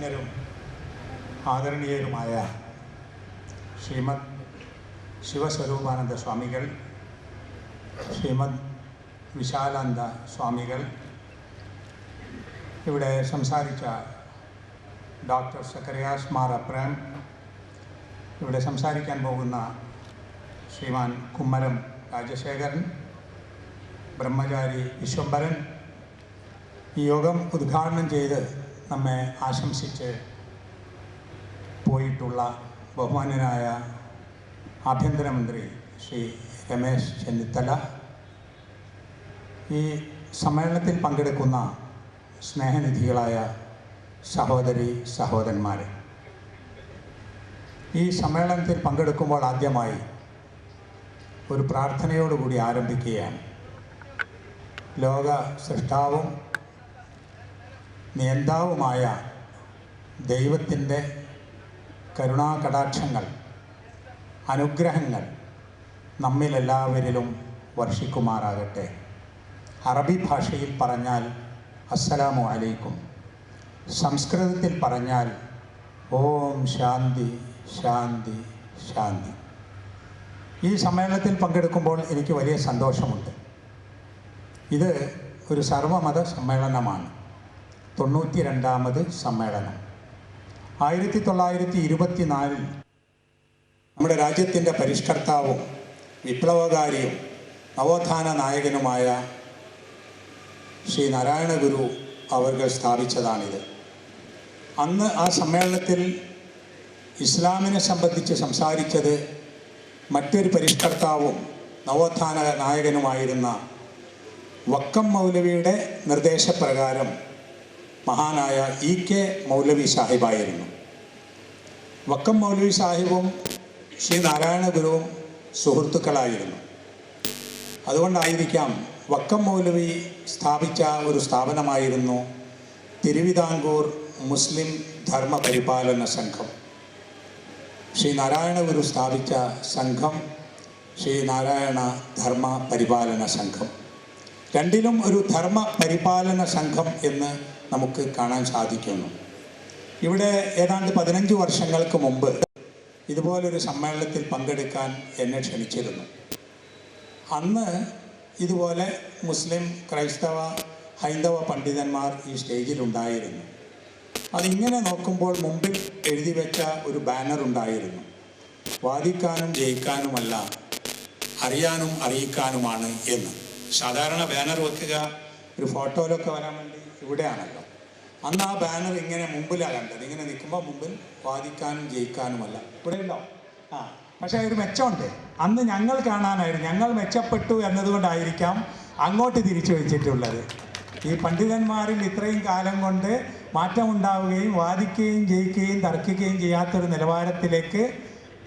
ബഹുമാന്യരും ആദരണീയരുമായ ശ്രീമദ് ശിവസ്വരൂപാനന്ദ സ്വാമികൾ, ശ്രീമദ് വിശാലാനന്ദ സ്വാമികൾ, ഇവിടെ സംസാരിച്ച ഡോക്ടർ സക്കറിയാസ് മാർ അബ്രഹാം, ഇവിടെ സംസാരിക്കാൻ പോകുന്ന ശ്രീമാൻ കുമ്മരം രാജശേഖരൻ, ബ്രഹ്മചാരി വിശ്വംഭരൻ, ഈ യോഗം ഉദ്ഘാടനം ചെയ്ത് നമ്മെ ആശംസിച്ച് പോയിട്ടുള്ള ബഹുമാന്യനായ ആഭ്യന്തരമന്ത്രി ശ്രീ രമേശ് ചെന്നിത്തല, ഈ സമ്മേളനത്തിൽ പങ്കെടുക്കുന്ന സ്നേഹനിധികളായ സഹോദരി സഹോദരന്മാരെ, ഈ സമ്മേളനത്തിൽ പങ്കെടുക്കുമ്പോൾ ആദ്യമായി ഒരു പ്രാർത്ഥനയോടുകൂടി ആരംഭിക്കുകയാണ്. ലോക സൃഷ്ടാവും നിയന്താവുമായ ദൈവത്തിൻ്റെ കരുണാകടാക്ഷങ്ങൾ, അനുഗ്രഹങ്ങൾ നമ്മിലെല്ലാവരിലും വർഷിക്കുമാറാകട്ടെ. അറബി ഭാഷയിൽ പറഞ്ഞാൽ അസ്സലാമു അലൈക്കും, സംസ്കൃതത്തിൽ പറഞ്ഞാൽ ഓം ശാന്തി ശാന്തി ശാന്തി. ഈ സമ്മേളനത്തിൽ പങ്കെടുക്കുമ്പോൾ എനിക്ക് വലിയ സന്തോഷമുണ്ട്. ഇത് ഒരു സർവമത സമ്മേളനമാണ്, 92ാമത് സമ്മേളനം. 1924 നമ്മുടെ രാജ്യത്തിൻ്റെ പരിഷ്കർത്താവും വിപ്ലവകാരിയും നവോത്ഥാന നായകനുമായ ശ്രീ നാരായണ ഗുരു അവർ സ്ഥാപിച്ചതാണിത്. അന്ന് ആ സമ്മേളനത്തിൽ ഇസ്ലാമിനെ സംബന്ധിച്ച് സംസാരിച്ചത് മറ്റൊരു പരിഷ്കർത്താവും നവോത്ഥാന നായകനുമായിരുന്ന വക്കം മൗലവിയുടെ നിർദ്ദേശപ്രകാരം മഹാനായ EK മൗലവി സാഹിബായിരുന്നു. വക്കം മൗലവി സാഹിബും ശ്രീ നാരായണ ഗുരുവും സുഹൃത്തുക്കളായിരുന്നു. അതുകൊണ്ടായിരിക്കാം വക്കം മൗലവി സ്ഥാപിച്ച ഒരു സ്ഥാപനമായിരുന്നു തിരുവിതാംകൂർ മുസ്ലിം ധർമ്മ പരിപാലന സംഘം. ശ്രീ നാരായണ ഗുരു സ്ഥാപിച്ച സംഘം ശ്രീ നാരായണ ധർമ്മ പരിപാലന സംഘം. രണ്ടിലും ഒരു ധർമ്മ പരിപാലന സംഘം എന്ന് നമുക്ക് കാണാൻ സാധിക്കുന്നു. ഇവിടെ ഏതാണ്ട് 15 വർഷങ്ങൾക്ക് മുമ്പ് ഇതുപോലൊരു സമ്മേളനത്തിൽ പങ്കെടുക്കാൻ എന്നെ ക്ഷണിച്ചിരുന്നു. അന്ന് ഇതുപോലെ മുസ്ലിം, ക്രൈസ്തവ, ഹൈന്ദവ പണ്ഡിതന്മാർ ഈ സ്റ്റേജിലുണ്ടായിരുന്നു. അതിങ്ങനെ നോക്കുമ്പോൾ മുമ്പിൽ എഴുതി വെച്ച ഒരു ബാനർ ഉണ്ടായിരുന്നു, വാദിക്കാനും ജയിക്കാനുമല്ല, അറിയാനും അറിയിക്കാനുമാണ് എന്ന്. സാധാരണ ബാനർ വെക്കുക ഒരു ഫോട്ടോയിലൊക്കെ വരാൻ വേണ്ടി ഇവിടെയാണല്ലോ. അന്ന് ആ ബാനർ ഇങ്ങനെ മുമ്പിലാണ് കണ്ടത്. ഇങ്ങനെ നിൽക്കുമ്പോൾ മുമ്പിൽ വാദിക്കാനും ജയിക്കാനുമല്ല, ഇവിടെ ഉണ്ടാവും. പക്ഷേ ഒരു മെച്ചമുണ്ട്. അന്ന് ഞങ്ങൾ കാണാനായിരുന്നു, ഞങ്ങൾ മെച്ചപ്പെട്ടു എന്നതുകൊണ്ടായിരിക്കാം അങ്ങോട്ട് തിരിച്ചു വെച്ചിട്ടുള്ളത്. ഈ പണ്ഡിതന്മാരിൽ ഇത്രയും കാലം കൊണ്ട് മാറ്റമുണ്ടാവുകയും വാദിക്കുകയും ജയിക്കുകയും തർക്കിക്കുകയും ചെയ്യാത്തൊരു നിലവാരത്തിലേക്ക്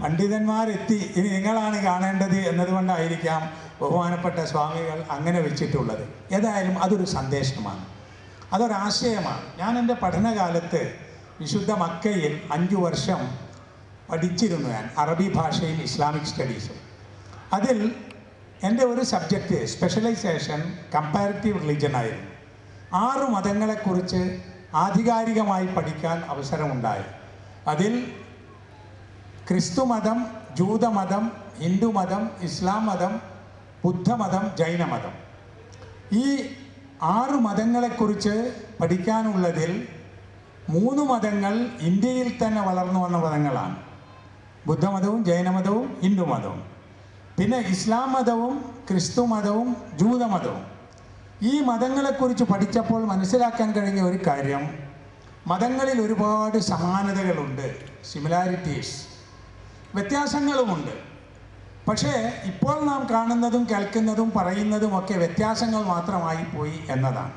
പണ്ഡിതന്മാരെത്തി. ഇനി നിങ്ങളാണ് കാണേണ്ടത് എന്നതുകൊണ്ടായിരിക്കാം ബഹുമാനപ്പെട്ട സ്വാമികൾ അങ്ങനെ വെച്ചിട്ടുള്ളത്. ഏതായാലും അതൊരു സന്ദേശമാണ്, അതൊരാശയമാണ്. ഞാൻ എൻ്റെ പഠനകാലത്ത് വിശുദ്ധ മക്കയിൽ 5 വർഷം പഠിച്ചിരുന്നു. ഞാൻ അറബി ഭാഷയും ഇസ്ലാമിക് സ്റ്റഡീസും. അതിൽ എൻ്റെ ഒരു സബ്ജക്റ്റ് സ്പെഷ്യലൈസേഷൻ കമ്പാരിറ്റീവ് റിലിജൻ ആയിരുന്നു. 6 മതങ്ങളെക്കുറിച്ച് ആധികാരികമായി പഠിക്കാൻ അവസരമുണ്ടായി. അതിൽ ക്രിസ്തുമതം, ജൂതമതം, ഹിന്ദുമതം, ഇസ്ലാം മതം, ബുദ്ധമതം, ജൈനമതം. ഈ 6 മതങ്ങളെക്കുറിച്ച് പഠിക്കാനുള്ളതിൽ 3 മതങ്ങൾ ഇന്ത്യയിൽ തന്നെ വളർന്നു വന്ന മതങ്ങളാണ്. ബുദ്ധമതവും ജൈനമതവും ഹിന്ദുമതവും. പിന്നെ ഇസ്ലാം മതവും ക്രിസ്തു മതവും ജൂതമതവും. ഈ മതങ്ങളെക്കുറിച്ച് പഠിച്ചപ്പോൾ മനസ്സിലാക്കാൻ കഴിഞ്ഞ ഒരു കാര്യം, മതങ്ങളിൽ ഒരുപാട് സമാനതകളുണ്ട്, സിമിലാരിറ്റീസ്, വ്യത്യാസങ്ങളുമുണ്ട്. പക്ഷേ ഇപ്പോൾ നാം കാണുന്നതും കേൾക്കുന്നതും പറയുന്നതുമൊക്കെ വ്യത്യാസങ്ങൾ മാത്രമായി പോയി എന്നതാണ്.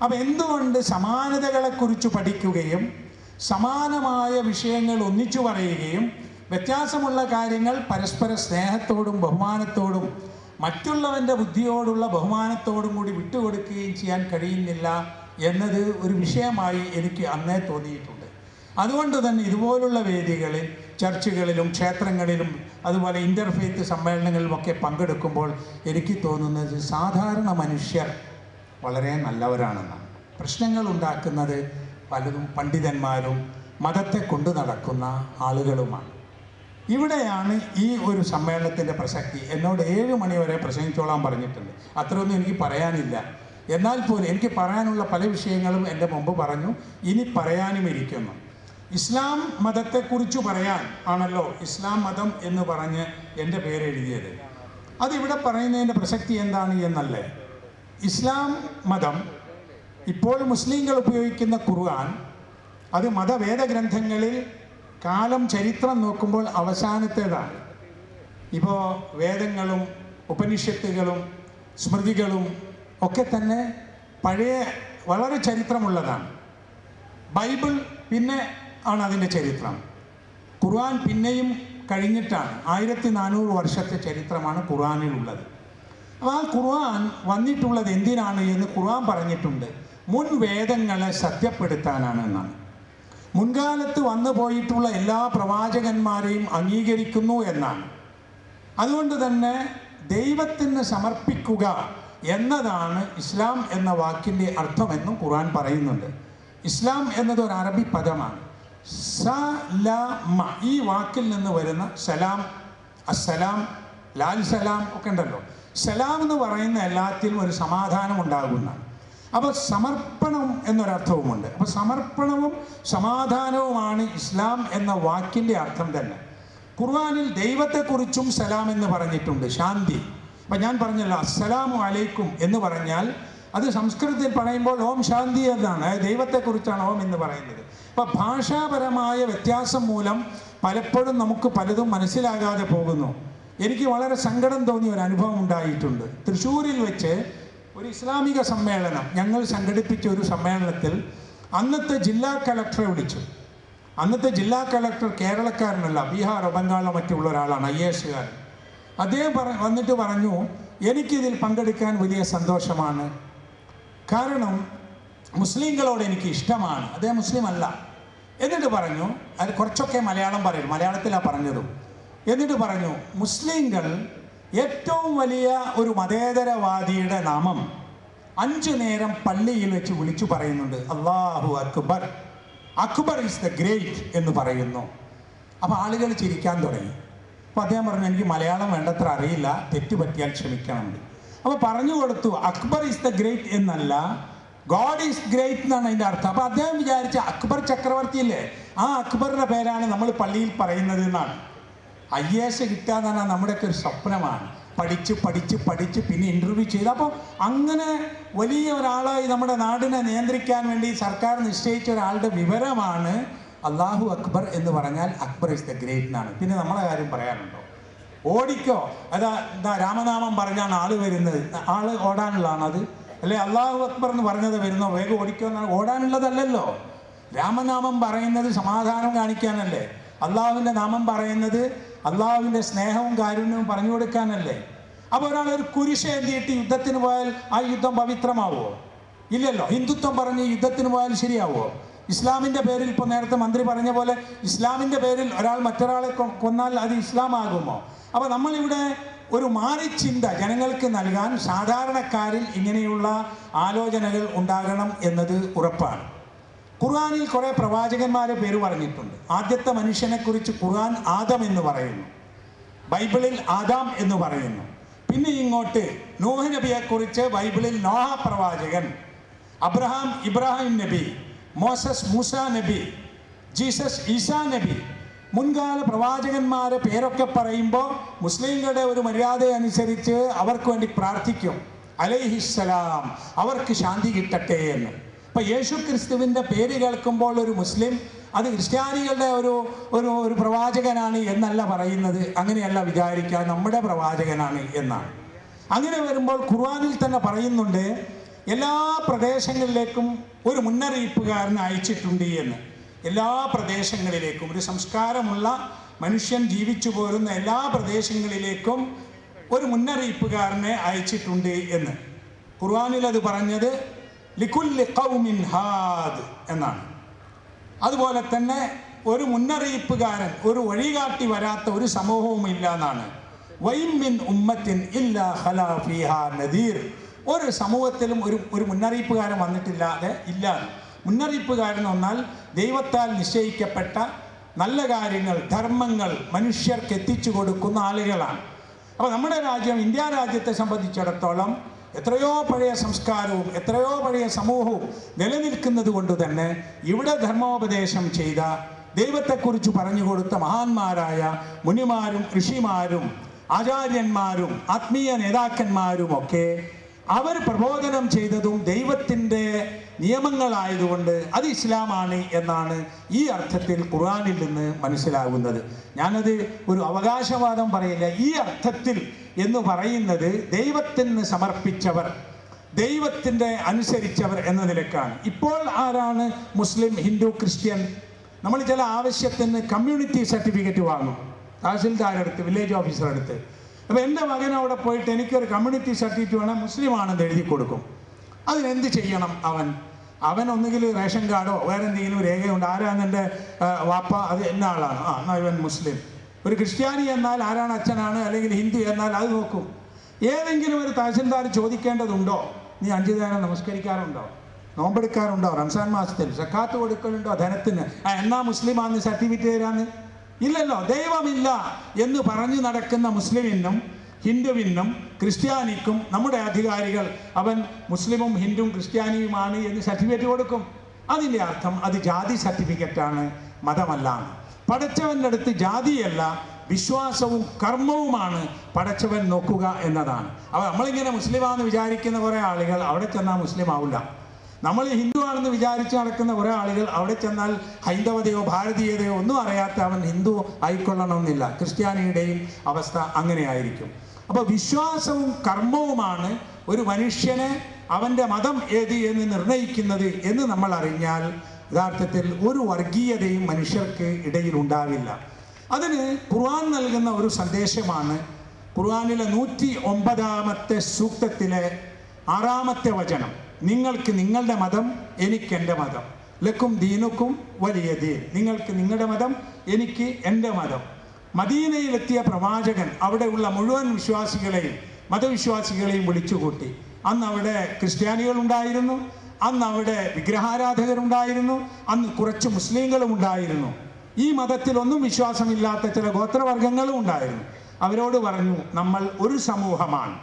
അപ്പോൾ എന്തുകൊണ്ട് സമാനതകളെക്കുറിച്ച് പഠിക്കുകയും സമാനമായ വിഷയങ്ങൾ ഒന്നിച്ചു പറയുകയും വ്യത്യാസമുള്ള കാര്യങ്ങൾ പരസ്പര സ്നേഹത്തോടും ബഹുമാനത്തോടും മറ്റുള്ളവൻ്റെ ബുദ്ധിയോടുള്ള ബഹുമാനത്തോടും കൂടി വിട്ടുകൊടുക്കുകയും ചെയ്യാൻ കഴിയുന്നില്ല എന്നത് ഒരു വിഷയമായി എനിക്ക് അന്നേ തോന്നിയിട്ടുണ്ട്. അതുകൊണ്ട് തന്നെ ഇതുപോലുള്ള വേദികളിൽ, ചർച്ചുകളിലും ക്ഷേത്രങ്ങളിലും അതുപോലെ ഇൻ്റർഫെയ്ത്ത് സമ്മേളനങ്ങളിലുമൊക്കെ പങ്കെടുക്കുമ്പോൾ എനിക്ക് തോന്നുന്നത് സാധാരണ മനുഷ്യർ വളരെ നല്ലവരാണെന്നാണ്. പ്രശ്നങ്ങൾ ഉണ്ടാക്കുന്നത് പലതും പണ്ഡിതന്മാരും മതത്തെ കൊണ്ടു നടക്കുന്ന ആളുകളുമാണ്. ഇവിടെയാണ് ഈ ഒരു സമ്മേളനത്തിൻ്റെ പ്രസക്തി. എന്നോട് 7 മണി വരെ പ്രസംഗിച്ചോളാൻ പറഞ്ഞിട്ടുണ്ട്. അത്രയൊന്നും എനിക്ക് പറയാനില്ല. എന്നാൽ പോലും എനിക്ക് പറയാനുള്ള പല വിഷയങ്ങളും എൻ്റെ മുമ്പ് പറഞ്ഞു, ഇനി പറയാനും ഇരിക്കുന്നു. ഇസ്ലാം മതത്തെക്കുറിച്ച് പറയാൻ ആണല്ലോ ഇസ്ലാം മതം എന്ന് പറഞ്ഞ് എൻ്റെ പേര് എഴുതിയത്. അതിവിടെ പറയുന്നതിൻ്റെ പ്രസക്തി എന്താണ് എന്നല്ലേ. ഇസ്ലാം മതം ഇപ്പോൾ മുസ്ലിങ്ങൾ ഉപയോഗിക്കുന്ന ഖുർആൻ, അത് മതവേദഗ്രന്ഥങ്ങളിൽ കാലം ചരിത്രം നോക്കുമ്പോൾ അവസാനത്തേതാണ്. ഇപ്പോൾ വേദങ്ങളും ഉപനിഷത്തുകളും സ്മൃതികളും ഒക്കെ തന്നെ പഴയ വളരെ ചരിത്രമുള്ളതാണ്. ബൈബിൾ പിന്നെ ആണ് അതിൻ്റെ ചരിത്രം. ഖുർആൻ പിന്നെയും കഴിഞ്ഞിട്ടാണ്. 1400 വർഷത്തെ ചരിത്രമാണ് ഖുർആനിലുള്ളത്. അപ്പോൾ ആ ഖുർആൻ വന്നിട്ടുള്ളത് എന്തിനാണ് എന്ന് ഖുർആൻ പറഞ്ഞിട്ടുണ്ട്. മുൻ വേദങ്ങളെ സത്യപ്പെടുത്താനാണ് എന്നാണ്. മുൻകാലത്ത് വന്നു പോയിട്ടുള്ള എല്ലാ പ്രവാചകന്മാരെയും അംഗീകരിക്കുന്നു എന്നാണ്. അതുകൊണ്ട് തന്നെ ദൈവത്തിന് സമർപ്പിക്കുക എന്നതാണ് ഇസ്ലാം എന്ന വാക്കിൻ്റെ അർത്ഥമെന്നും ഖുർആൻ പറയുന്നുണ്ട്. ഇസ്ലാം എന്നത് ഒരു അറബി പദമാണ്. സലാമ, ഈ വാക്കിൽ നിന്ന് വരുന്ന സലാം, അസ്സലാം, ലാൽ സലാം ഒക്കെ ഉണ്ടല്ലോ. സലാം എന്ന് പറയുന്ന എല്ലാത്തിലും ഒരു സമാധാനം ഉണ്ടാകുന്നതാണ്. അപ്പോൾ സമർപ്പണം എന്നൊരർത്ഥവുമുണ്ട്. അപ്പോൾ സമർപ്പണവും സമാധാനവുമാണ് ഇസ്ലാം എന്ന വാക്കിൻ്റെ അർത്ഥം തന്നെ. ഖുർആനിൽ ദൈവത്തെക്കുറിച്ചും സലാം എന്ന് പറഞ്ഞിട്ടുണ്ട്, ശാന്തി. അപ്പം ഞാൻ പറഞ്ഞല്ലോ അസ്സലാമു അലൈക്കും എന്ന് പറഞ്ഞാൽ അത് സംസ്കൃതത്തിൽ പറയുമ്പോൾ ഓം ശാന്തി എന്നാണ്. ദൈവത്തെക്കുറിച്ചാണ് ഓം എന്ന് പറയുന്നത്. അപ്പം ഭാഷാപരമായ വ്യത്യാസം മൂലം പലപ്പോഴും നമുക്ക് പലതും മനസ്സിലാകാതെ പോകുന്നു. എനിക്ക് വളരെ സങ്കടം തോന്നിയ ഒരു അനുഭവം ഉണ്ടായിട്ടുണ്ട്. തൃശ്ശൂരിൽ വെച്ച് ഒരു ഇസ്ലാമിക സമ്മേളനം ഞങ്ങൾ സംഘടിപ്പിച്ച ഒരു സമ്മേളനത്തിൽ അന്നത്തെ ജില്ലാ കളക്ടറെ വിളിച്ചു. അന്നത്തെ ജില്ലാ കളക്ടർ കേരളക്കാരനല്ല, ബീഹാറോ ബംഗാളോ മറ്റുള്ള ഒരാളാണ്, IAS കാരൻ. അദ്ദേഹം വന്നിട്ട് പറഞ്ഞു, എനിക്കിതിൽ പങ്കെടുക്കാൻ വലിയ സന്തോഷമാണ്, കാരണം മുസ്ലിങ്ങളോട് എനിക്ക് ഇഷ്ടമാണ്. അദ്ദേഹം മുസ്ലിം അല്ല. എന്നിട്ട് പറഞ്ഞു, അത് കുറച്ചൊക്കെ മലയാളം പറയും, മലയാളത്തിലാണ് പറഞ്ഞതും. എന്നിട്ട് പറഞ്ഞു, മുസ്ലിങ്ങൾ ഏറ്റവും വലിയ ഒരു മതേതരവാദിയുടെ നാമം 5 നേരം പള്ളിയിൽ വെച്ച് വിളിച്ചു പറയുന്നുണ്ട്, അല്ലാഹു Akbar, Akbar is the great എന്ന് പറയുന്നു. അപ്പോൾ ആളുകൾ ചിരിക്കാൻ തുടങ്ങി. അപ്പോൾ അദ്ദേഹം പറഞ്ഞു, എനിക്ക് മലയാളം വേണ്ടത്ര അറിയില്ല, തെറ്റ് പറ്റിയാൽ ക്ഷമിക്കണം. അപ്പോൾ പറഞ്ഞു കൊടുത്തു, അക്ബർ ഈസ് ദ ഗ്രേറ്റ് എന്നല്ല, ഗോഡ് ഈസ് ഗ്രേറ്റ് എന്നാണ് അതിൻ്റെ അർത്ഥം. അപ്പോൾ അദ്ദേഹം വിചാരിച്ച അക്ബർ ചക്രവർത്തി ഇല്ലേ, ആ അക്ബറിൻ്റെ പേരാണ് നമ്മൾ പള്ളിയിൽ പറയുന്നത് എന്നാണ്. IAS കിട്ടുക എന്ന് പറഞ്ഞാൽ നമ്മുടെയൊക്കെ ഒരു സ്വപ്നമാണ്. പഠിച്ച് പഠിച്ച് പഠിച്ച് പിന്നെ ഇൻ്റർവ്യൂ ചെയ്ത്, അപ്പോൾ അങ്ങനെ വലിയ ഒരാളായി നമ്മുടെ നാടിനെ നിയന്ത്രിക്കാൻ വേണ്ടി സർക്കാർ നിശ്ചയിച്ച ഒരാളുടെ വിവരമാണ് അല്ലാഹു അക്ബർ എന്ന് പറഞ്ഞാൽ അക്ബർ ഈസ് ദ ഗ്രേറ്റ് എന്നാണ്. പിന്നെ നമ്മളെ കാര്യം പറയാനുണ്ടോ? ഓടിക്കോ, എന്താ രാമനാമം പറഞ്ഞാണ് ആള് വരുന്നത്, ആള് ഓടാനുള്ളതാണ് അത്, അല്ലെ? അല്ലാഹു അക്ബർ എന്ന് പറഞ്ഞത് വരുന്നോ വേഗം ഓടിക്കോ എന്നാണ്, ഓടാനുള്ളതല്ലല്ലോ. രാമനാമം പറയുന്നത് സമാധാനം കാണിക്കാനല്ലേ. അള്ളാഹുവിൻ്റെ നാമം പറയുന്നത് അള്ളാഹുവിൻ്റെ സ്നേഹവും കാരുണ്യവും പറഞ്ഞു കൊടുക്കാനല്ലേ. അപ്പോൾ ഒരാൾ ഒരു കുരിശ് ഏന്തിയിട്ട് യുദ്ധത്തിന് പോയാൽ ആ യുദ്ധം പവിത്രമാവുമോ? ഇല്ലല്ലോ. ഹിന്ദുത്വം പറഞ്ഞ് യുദ്ധത്തിന് പോയാൽ ശരിയാവുമോ? ഇസ്ലാമിൻ്റെ പേരിൽ, ഇപ്പോൾ നേരത്തെ മന്ത്രി പറഞ്ഞ പോലെ ഇസ്ലാമിൻ്റെ പേരിൽ ഒരാൾ മറ്റൊരാളെ കൊന്നാൽ അത് ഇസ്ലാം ആകുമോ? അപ്പോൾ നമ്മളിവിടെ ഒരു മാറിച്ചിന്ത ജനങ്ങൾക്ക് നൽകാൻ സാധാരണക്കാരിൽ ഇങ്ങനെയുള്ള ആലോചനകൾ ഉണ്ടാകണം എന്നത് ഉറപ്പാണ്. ഖുർആനിൽ കുറേ പ്രവാചകന്മാരെ പേര് പറഞ്ഞിട്ടുണ്ട്. ആദ്യത്തെ മനുഷ്യനെക്കുറിച്ച് ഖുർആൻ ആദം എന്ന് പറയുന്നു, ബൈബിളിൽ ആദാം എന്ന് പറയുന്നു. പിന്നെ ഇങ്ങോട്ട് നൂഹ് നബിയെക്കുറിച്ച് ബൈബിളിൽ നോഹ പ്രവാചകൻ, അബ്രഹാം ഇബ്രാഹിം നബി, മോസസ് മൂസ നബി, ജീസസ് ഈസാ നബി, മുൻകാല പ്രവാചകന്മാരെ പേരൊക്കെ പറയുമ്പോൾ മുസ്ലിങ്ങളുടെ ഒരു മര്യാദ അനുസരിച്ച് അവർക്ക് വേണ്ടി പ്രാർത്ഥിക്കും, അലൈഹിസ്സലാം, അവർക്ക് ശാന്തി കിട്ടട്ടെ എന്ന്. അപ്പോൾ യേശു ക്രിസ്തുവിൻ്റെ പേര് കേൾക്കുമ്പോൾ ഒരു മുസ്ലിം അത് ക്രിസ്ത്യാനികളുടെ ഒരു പ്രവാചകനാണ് എന്നല്ല പറയുന്നത്, അങ്ങനെയല്ല വിചാരിക്കുക, നമ്മുടെ പ്രവാചകനാണ് എന്നാണ്. അങ്ങനെ വരുമ്പോൾ ഖുർആനിൽ തന്നെ പറയുന്നുണ്ട്, എല്ലാ പ്രദേശങ്ങളിലേക്കും ഒരു മുന്നറിയിപ്പുകാരനെ അയച്ചിട്ടുണ്ട് എന്ന്. എല്ലാ പ്രദേശങ്ങളിലേക്കും, ഒരു സംസ്കാരമുള്ള മനുഷ്യൻ ജീവിച്ചു പോരുന്ന എല്ലാ പ്രദേശങ്ങളിലേക്കും ഒരു മുന്നറിയിപ്പുകാരനെ അയച്ചിട്ടുണ്ട് എന്ന്. ഖുർആനിൽ അത് പറഞ്ഞത് ലികുല്ലി ഖൗമിൻ ഹാദ് എന്നാണ്. അതുപോലെ തന്നെ ഒരു മുന്നറിയിപ്പുകാരൻ, ഒരു വഴികാട്ടി വരാത്ത ഒരു സമൂഹവും ഇല്ല എന്നാണ്. വൈം മിൻ ഉമ്മത്തിൻ ഇല്ലാ ഖലാ ഫീഹാ നദീർ, ഒരു സമൂഹത്തിലും ഒരു മുന്നറിയിപ്പുകാരൻ വന്നിട്ടില്ലാതെ ഇല്ല. മുന്നറിയിപ്പുകാരെന്ന് പറഞ്ഞാൽ ദൈവത്താൽ നിശ്ചയിക്കപ്പെട്ട നല്ല കാര്യങ്ങൾ, ധർമ്മങ്ങൾ മനുഷ്യർക്ക് എത്തിച്ചു കൊടുക്കുന്ന ആളുകളാണ്. അപ്പോൾ നമ്മുടെ രാജ്യം, ഇന്ത്യ രാജ്യത്തെ സംബന്ധിച്ചിടത്തോളം എത്രയോ പഴയ സംസ്കാരവും എത്രയോ പഴയ സമൂഹവും നിലനിൽക്കുന്നത് കൊണ്ട് തന്നെ ഇവിടെ ധർമ്മോപദേശം ചെയ്ത, ദൈവത്തെക്കുറിച്ച് പറഞ്ഞു കൊടുത്ത മഹാന്മാരായ മുനിമാരും ഋഷിമാരും ആചാര്യന്മാരും ആത്മീയ നേതാക്കന്മാരുമൊക്കെ അവർ പ്രബോധനം ചെയ്തതും ദൈവത്തിൻ്റെ നിയമങ്ങളായതുകൊണ്ട് അത് ഇസ്ലാമാണ് എന്നാണ് ഈ അർത്ഥത്തിൽ ഖുർആനിൽ നിന്ന് മനസ്സിലാകുന്നത്. ഞാനത് ഒരു അവകാശവാദം പറയില്ല. ഈ അർത്ഥത്തിൽ എന്ന് പറയുന്നത് ദൈവത്തിന് സമർപ്പിച്ചവർ, ദൈവത്തിൻ്റെ അനുസരിച്ചവർ എന്ന നിലക്കാണ്. ഇപ്പോൾ ആരാണ് മുസ്ലിം, ഹിന്ദു, ക്രിസ്ത്യൻ? നമ്മൾ ചില ആവശ്യത്തിന് കമ്മ്യൂണിറ്റി സർട്ടിഫിക്കറ്റ് വാങ്ങും തഹസിൽദാരടുത്ത്, വില്ലേജ് ഓഫീസറടുത്ത്. അപ്പോൾ എൻ്റെ മകൻ അവിടെ പോയിട്ട് എനിക്കൊരു കമ്മ്യൂണിറ്റി സർട്ടിഫിക്കറ്റ് വേണം, മുസ്ലിമാണെന്ന് എഴുതി കൊടുക്കും. അതിനെന്ത് ചെയ്യണം? അവൻ ഒന്നുകിൽ റേഷൻ കാർഡോ വേറെ എന്തെങ്കിലും രേഖയുണ്ട്, ആരാണ് എൻ്റെ വാപ്പ, അത് എന്ന ആളാണ്, എന്നാൽ ഇവൻ മുസ്ലിം. ഒരു ക്രിസ്ത്യാനി എന്നാൽ ആരാണ് അച്ഛനാണ്, അല്ലെങ്കിൽ ഹിന്ദു എന്നാൽ അത് നോക്കും. ഏതെങ്കിലും ഒരു തഹസിൽദാർ ചോദിക്കേണ്ടതുണ്ടോ, നീ 5 നേരം നമസ്കരിക്കാറുണ്ടോ, നോമ്പെടുക്കാറുണ്ടോ, റംസാൻ മാസത്തിൽ സക്കാത്ത് കൊടുക്കലുണ്ടോ ധനത്തിന്, എന്നാ മുസ്ലിമാന്ന് സർട്ടിഫിക്കറ്റ് തരാന്ന്? ഇല്ലല്ലോ. ദൈവമില്ല എന്ന് പറഞ്ഞു നടക്കുന്ന മുസ്ലിമിനും ഹിന്ദുവിനും ക്രിസ്ത്യാനിക്കും നമ്മുടെ അധികാരികൾ അവൻ മുസ്ലിമും ഹിന്ദുവും ക്രിസ്ത്യാനിയുമാണ് എന്ന് സർട്ടിഫിക്കറ്റ് കൊടുക്കും. അതിൻ്റെ അർത്ഥം അത് ജാതി സർട്ടിഫിക്കറ്റാണ്, മതമല്ലാണ്. പടച്ചവൻ്റെ അടുത്ത് ജാതിയല്ല, വിശ്വാസവും കർമ്മവുമാണ് പടച്ചവൻ നോക്കുക എന്നതാണ്. അപ്പോൾ നമ്മളിങ്ങനെ മുസ്ലിമാണെന്ന് വിചാരിക്കുന്ന കുറേ ആളുകൾ അവിടെ ചെന്നാൽ മുസ്ലിം ആവില്ല. നമ്മൾ ഹിന്ദു ആണെന്ന് വിചാരിച്ച് നടക്കുന്ന കുറേ ആളുകൾ അവിടെ ചെന്നാൽ ഹൈന്ദവതയോ ഭാരതീയതയോ ഒന്നും അറിയാത്ത അവൻ ഹിന്ദു ആയിക്കൊള്ളണമെന്നില്ല. ക്രിസ്ത്യാനിയുടെയും അവസ്ഥ അങ്ങനെയായിരിക്കും. അപ്പോൾ വിശ്വാസവും കർമ്മവുമാണ് ഒരു മനുഷ്യനെ അവൻ്റെ മതം ഏത് എന്ന് നിർണ്ണയിക്കുന്നത് എന്ന് നമ്മൾ അറിഞ്ഞാൽ യഥാർത്ഥത്തിൽ ഒരു വർഗീയതയും മനുഷ്യർക്ക് ഇടയിൽ ഉണ്ടാവില്ല. അതിന് ഖുർആൻ നൽകുന്ന ഒരു സന്ദേശമാണ്. ഖുർആനിലെ 109-ാമത്തെ സൂക്തത്തിലെ 6-ാമത്തെ വചനം, നിങ്ങൾക്ക് നിങ്ങളുടെ മതം, എനിക്ക് എൻ്റെ മതം, ലക്കും ദീനുക്കും വലിയ ദീൻ, നിങ്ങൾക്ക് നിങ്ങളുടെ മതം, എനിക്ക് എൻ്റെ മതം. മദീനയിലെത്തിയ പ്രവാചകൻ അവിടെയുള്ള മുഴുവൻ വിശ്വാസികളെയും മതവിശ്വാസികളെയും വിളിച്ചുകൂട്ടി. അന്ന് അവിടെ ക്രിസ്ത്യാനികളുണ്ടായിരുന്നു, അന്ന് അവിടെ വിഗ്രഹാരാധകരുണ്ടായിരുന്നു, അന്ന് കുറച്ച് മുസ്ലിങ്ങളും ഉണ്ടായിരുന്നു. ഈ മതത്തിലൊന്നും വിശ്വാസമില്ലാത്ത ചില ഗോത്രവർഗങ്ങളും ഉണ്ടായിരുന്നു. അവരോട് പറഞ്ഞു, നമ്മൾ ഒരു സമൂഹമാണ്,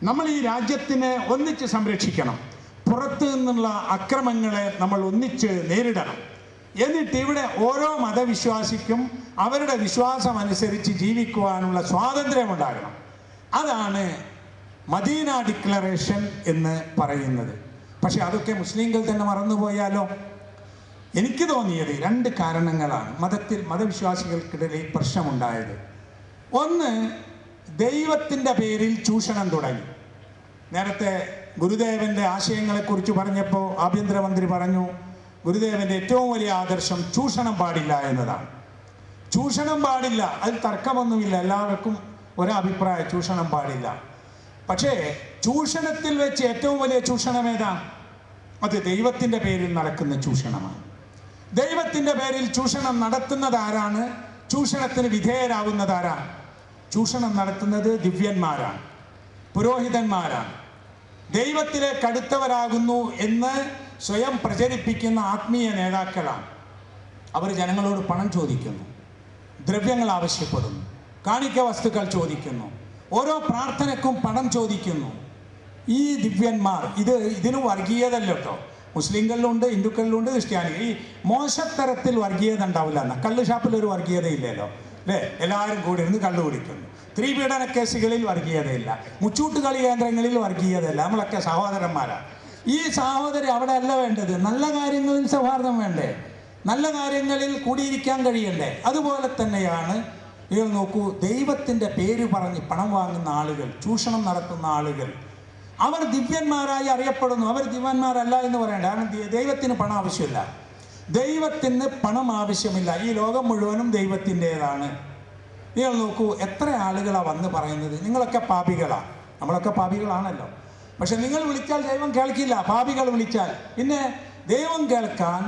നമ്മൾ ഈ രാജ്യത്തിനെ ഒന്നിച്ച് സംരക്ഷിക്കണം, പുറത്തു നിന്നുള്ള അക്രമങ്ങളെ നമ്മൾ ഒന്നിച്ച് നേരിടണം. എന്നിട്ട് ഇവിടെ ഓരോ മതവിശ്വാസിക്കും അവരുടെ വിശ്വാസം അനുസരിച്ച് ജീവിക്കുവാനുള്ള സ്വാതന്ത്ര്യമുണ്ടാകണം. അതാണ് മദീന ഡിക്ലറേഷൻ എന്ന് പറയുന്നത്. പക്ഷെ അതൊക്കെ മുസ്ലിങ്ങൾ തന്നെ മറന്നുപോയാലോ? എനിക്ക് തോന്നിയത് 2 കാരണങ്ങളാണ് മതവിശ്വാസികൾക്കിടയിൽ പ്രശ്നമുണ്ടായത്. ഒന്ന്, ദൈവത്തിൻ്റെ പേരിൽ ചൂഷണം തുടങ്ങി. നേരത്തെ ഗുരുദേവൻ്റെ ആശയങ്ങളെക്കുറിച്ച് പറഞ്ഞപ്പോൾ ആഭ്യന്തരമന്ത്രി പറഞ്ഞു, ഗുരുദേവൻ്റെ ഏറ്റവും വലിയ ആദർശം ചൂഷണം പാടില്ല എന്നതാണ്. ചൂഷണം പാടില്ല, അതിൽ തർക്കമൊന്നുമില്ല, എല്ലാവർക്കും ഒരഭിപ്രായം, ചൂഷണം പാടില്ല. പക്ഷേ ചൂഷണത്തിൽ വെച്ച് ഏറ്റവും വലിയ ചൂഷണം ഏതാ? അത് ദൈവത്തിൻ്റെ പേരിൽ നടക്കുന്ന ചൂഷണമാണ്. ദൈവത്തിൻ്റെ പേരിൽ ചൂഷണം നടത്തുന്നത് ആരാണ്? ചൂഷണത്തിന് വിധേയരാകുന്നത് ആരാണ്? ചൂഷണം നടത്തുന്നത് ദിവ്യന്മാരാണ്, പുരോഹിതന്മാരാണ്. ദൈവത്തിലേക്ക് അടുത്തവരാകുന്നു എന്ന് സ്വയം പ്രചരിപ്പിക്കുന്ന ആത്മീയ നേതാക്കളാണ്. അവർ ജനങ്ങളോട് പണം ചോദിക്കുന്നു, ദ്രവ്യങ്ങൾ ആവശ്യപ്പെടുന്നു, കാണിക്ക വസ്തുക്കൾ ചോദിക്കുന്നു, ഓരോ പ്രാർത്ഥനയ്ക്കും പണം ചോദിക്കുന്നു. ഈ ദിവ്യന്മാർ ഇതിന് വർഗീയതല്ല കേട്ടോ. മുസ്ലിങ്ങളിലുണ്ട്, ഹിന്ദുക്കളിലുണ്ട്, ക്രിസ്ത്യാനികൾ. ഈ മോശത്തരത്തിൽ വർഗീയത ഉണ്ടാവില്ല. കള്ള് ഷാപ്പിലൊരു വർഗീയതയില്ലല്ലോ, അല്ലേ? എല്ലാവരും കൂടി ഇരുന്ന് കള്ളു കുടിക്കുന്നു. സ്ത്രീപീഡന കേസുകളിൽ വർഗീയതയില്ല, മുച്ചൂട്ടുകളി കേന്ദ്രങ്ങളിൽ വർഗീയതയില്ല. നമ്മളൊക്കെ സഹോദരന്മാരാണ്. ഈ സഹോദരി അവിടെ അല്ല വേണ്ടത്. നല്ല കാര്യങ്ങളിൽ സൗഹാർദ്ദം വേണ്ടേ? നല്ല കാര്യങ്ങളിൽ കൂടിയിരിക്കാൻ കഴിയണ്ടേ? അതുപോലെ തന്നെയാണ് നിങ്ങൾ നോക്കൂ, ദൈവത്തിൻ്റെ പേര് പറഞ്ഞ് പണം വാങ്ങുന്ന ആളുകൾ, ചൂഷണം നടത്തുന്ന ആളുകൾ, അവർ ദിവ്യന്മാരായി അറിയപ്പെടുന്നു. അവർ ദിവ്യന്മാരല്ല എന്ന് പറയണ്ട. കാരണം ദൈവത്തിന് പണം ആവശ്യമില്ല, ദൈവത്തിന് പണം ആവശ്യമില്ല. ഈ ലോകം മുഴുവനും ദൈവത്തിൻ്റേതാണ്. നിങ്ങൾ നോക്കൂ, എത്ര ആളുകളാണ് വന്ന് പറയുന്നത് നിങ്ങളൊക്കെ പാപികളാണ്. നമ്മളൊക്കെ പാപികളാണല്ലോ. പക്ഷെ നിങ്ങൾ വിളിച്ചാൽ ദൈവം കേൾക്കില്ല. പാപികൾ വിളിച്ചാൽ പിന്നെ ദൈവം കേൾക്കാൻ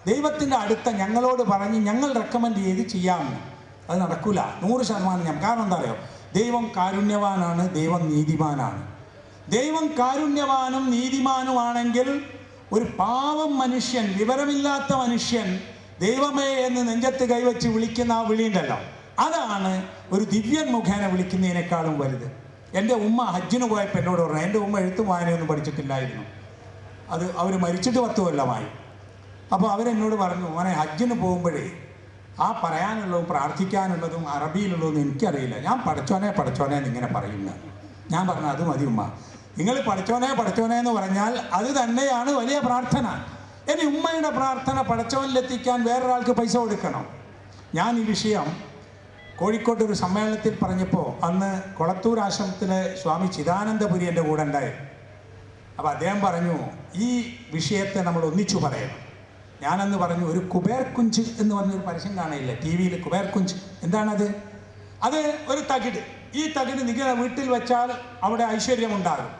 ദൈവത്തിൻ്റെ അടുത്ത ഞങ്ങളോട് പറഞ്ഞ് ഞങ്ങൾ റെക്കമെൻഡ് ചെയ്ത് ചെയ്യാമെന്ന്. അത് നടക്കില്ല, 100% ഞാൻ. കാരണം എന്താ പറയുക, ദൈവം കാരുണ്യവാനാണ്, ദൈവം നീതിമാനാണ്. ദൈവം കാരുണ്യവാനും നീതിമാനുമാണെങ്കിൽ ഒരു പാവം മനുഷ്യൻ, വിവരമില്ലാത്ത മനുഷ്യൻ ദൈവമേ എന്ന് നെഞ്ചത്ത് കൈവച്ച് വിളിക്കുന്ന ആ വിളിയുണ്ടല്ലോ, അതാണ് ഒരു ദിവ്യൻ മുഖേന വിളിക്കുന്നതിനേക്കാളും വലുത്. എൻ്റെ ഉമ്മ ഹജ്ജിന് പോയപ്പോൾ എന്നോട് പറഞ്ഞു, എൻ്റെ ഉമ്മ എഴുത്തും വായനയൊന്നും പഠിച്ചിട്ടില്ലായിരുന്നു, അത് അവർ മരിച്ചിട്ട് 10 കൊല്ലമായി. അപ്പോൾ അവരെന്നോട് പറഞ്ഞു, മോനെ ഹജ്ജിന് പോകുമ്പോഴേ ആ പറയാനുള്ളതും പ്രാർത്ഥിക്കാനുള്ളതും അറബിയിലുള്ളതും എനിക്കറിയില്ല, ഞാൻ പഠിച്ചോനെ പഠിച്ചോനെ എന്നിങ്ങനെ പറയുന്ന. ഞാൻ പറഞ്ഞു, അത് മതി ഉമ്മ, നിങ്ങൾ പഠിച്ചോനെ പഠിച്ചോനെ എന്ന് പറഞ്ഞാൽ അത് തന്നെയാണ് വലിയ പ്രാർത്ഥന. ഇനി ഉമ്മയുടെ പ്രാർത്ഥന പഠിച്ചവനിലെത്തിക്കാൻ വേറൊരാൾക്ക് പൈസ കൊടുക്കണം. ഞാൻ ഈ വിഷയം കോഴിക്കോട്ട് ഒരു സമ്മേളനത്തിൽ പറഞ്ഞപ്പോൾ അന്ന് കൊളത്തൂർ ആശ്രമത്തിലെ സ്വാമി ചിദാനന്ദപുരി എൻ്റെ കൂടെ ഉണ്ടായിരുന്നു. അപ്പോൾ അദ്ദേഹം പറഞ്ഞു, ഈ വിഷയത്തെ നമ്മൾ ഒന്നിച്ചു പറയണം. ഞാനന്ന് പറഞ്ഞു, ഒരു കുബേർ കുഞ്ച് എന്ന് പറഞ്ഞൊരു പരസ്യം കാണയില്ല ടി വിയിൽ, കുബേർ കുഞ്ച് എന്താണത്? അത് ഒരു തകിട്. ഈ തകിട് നിങ്ങളുടെ വീട്ടിൽ വെച്ചാൽ അവിടെ ഐശ്വര്യമുണ്ടാകും,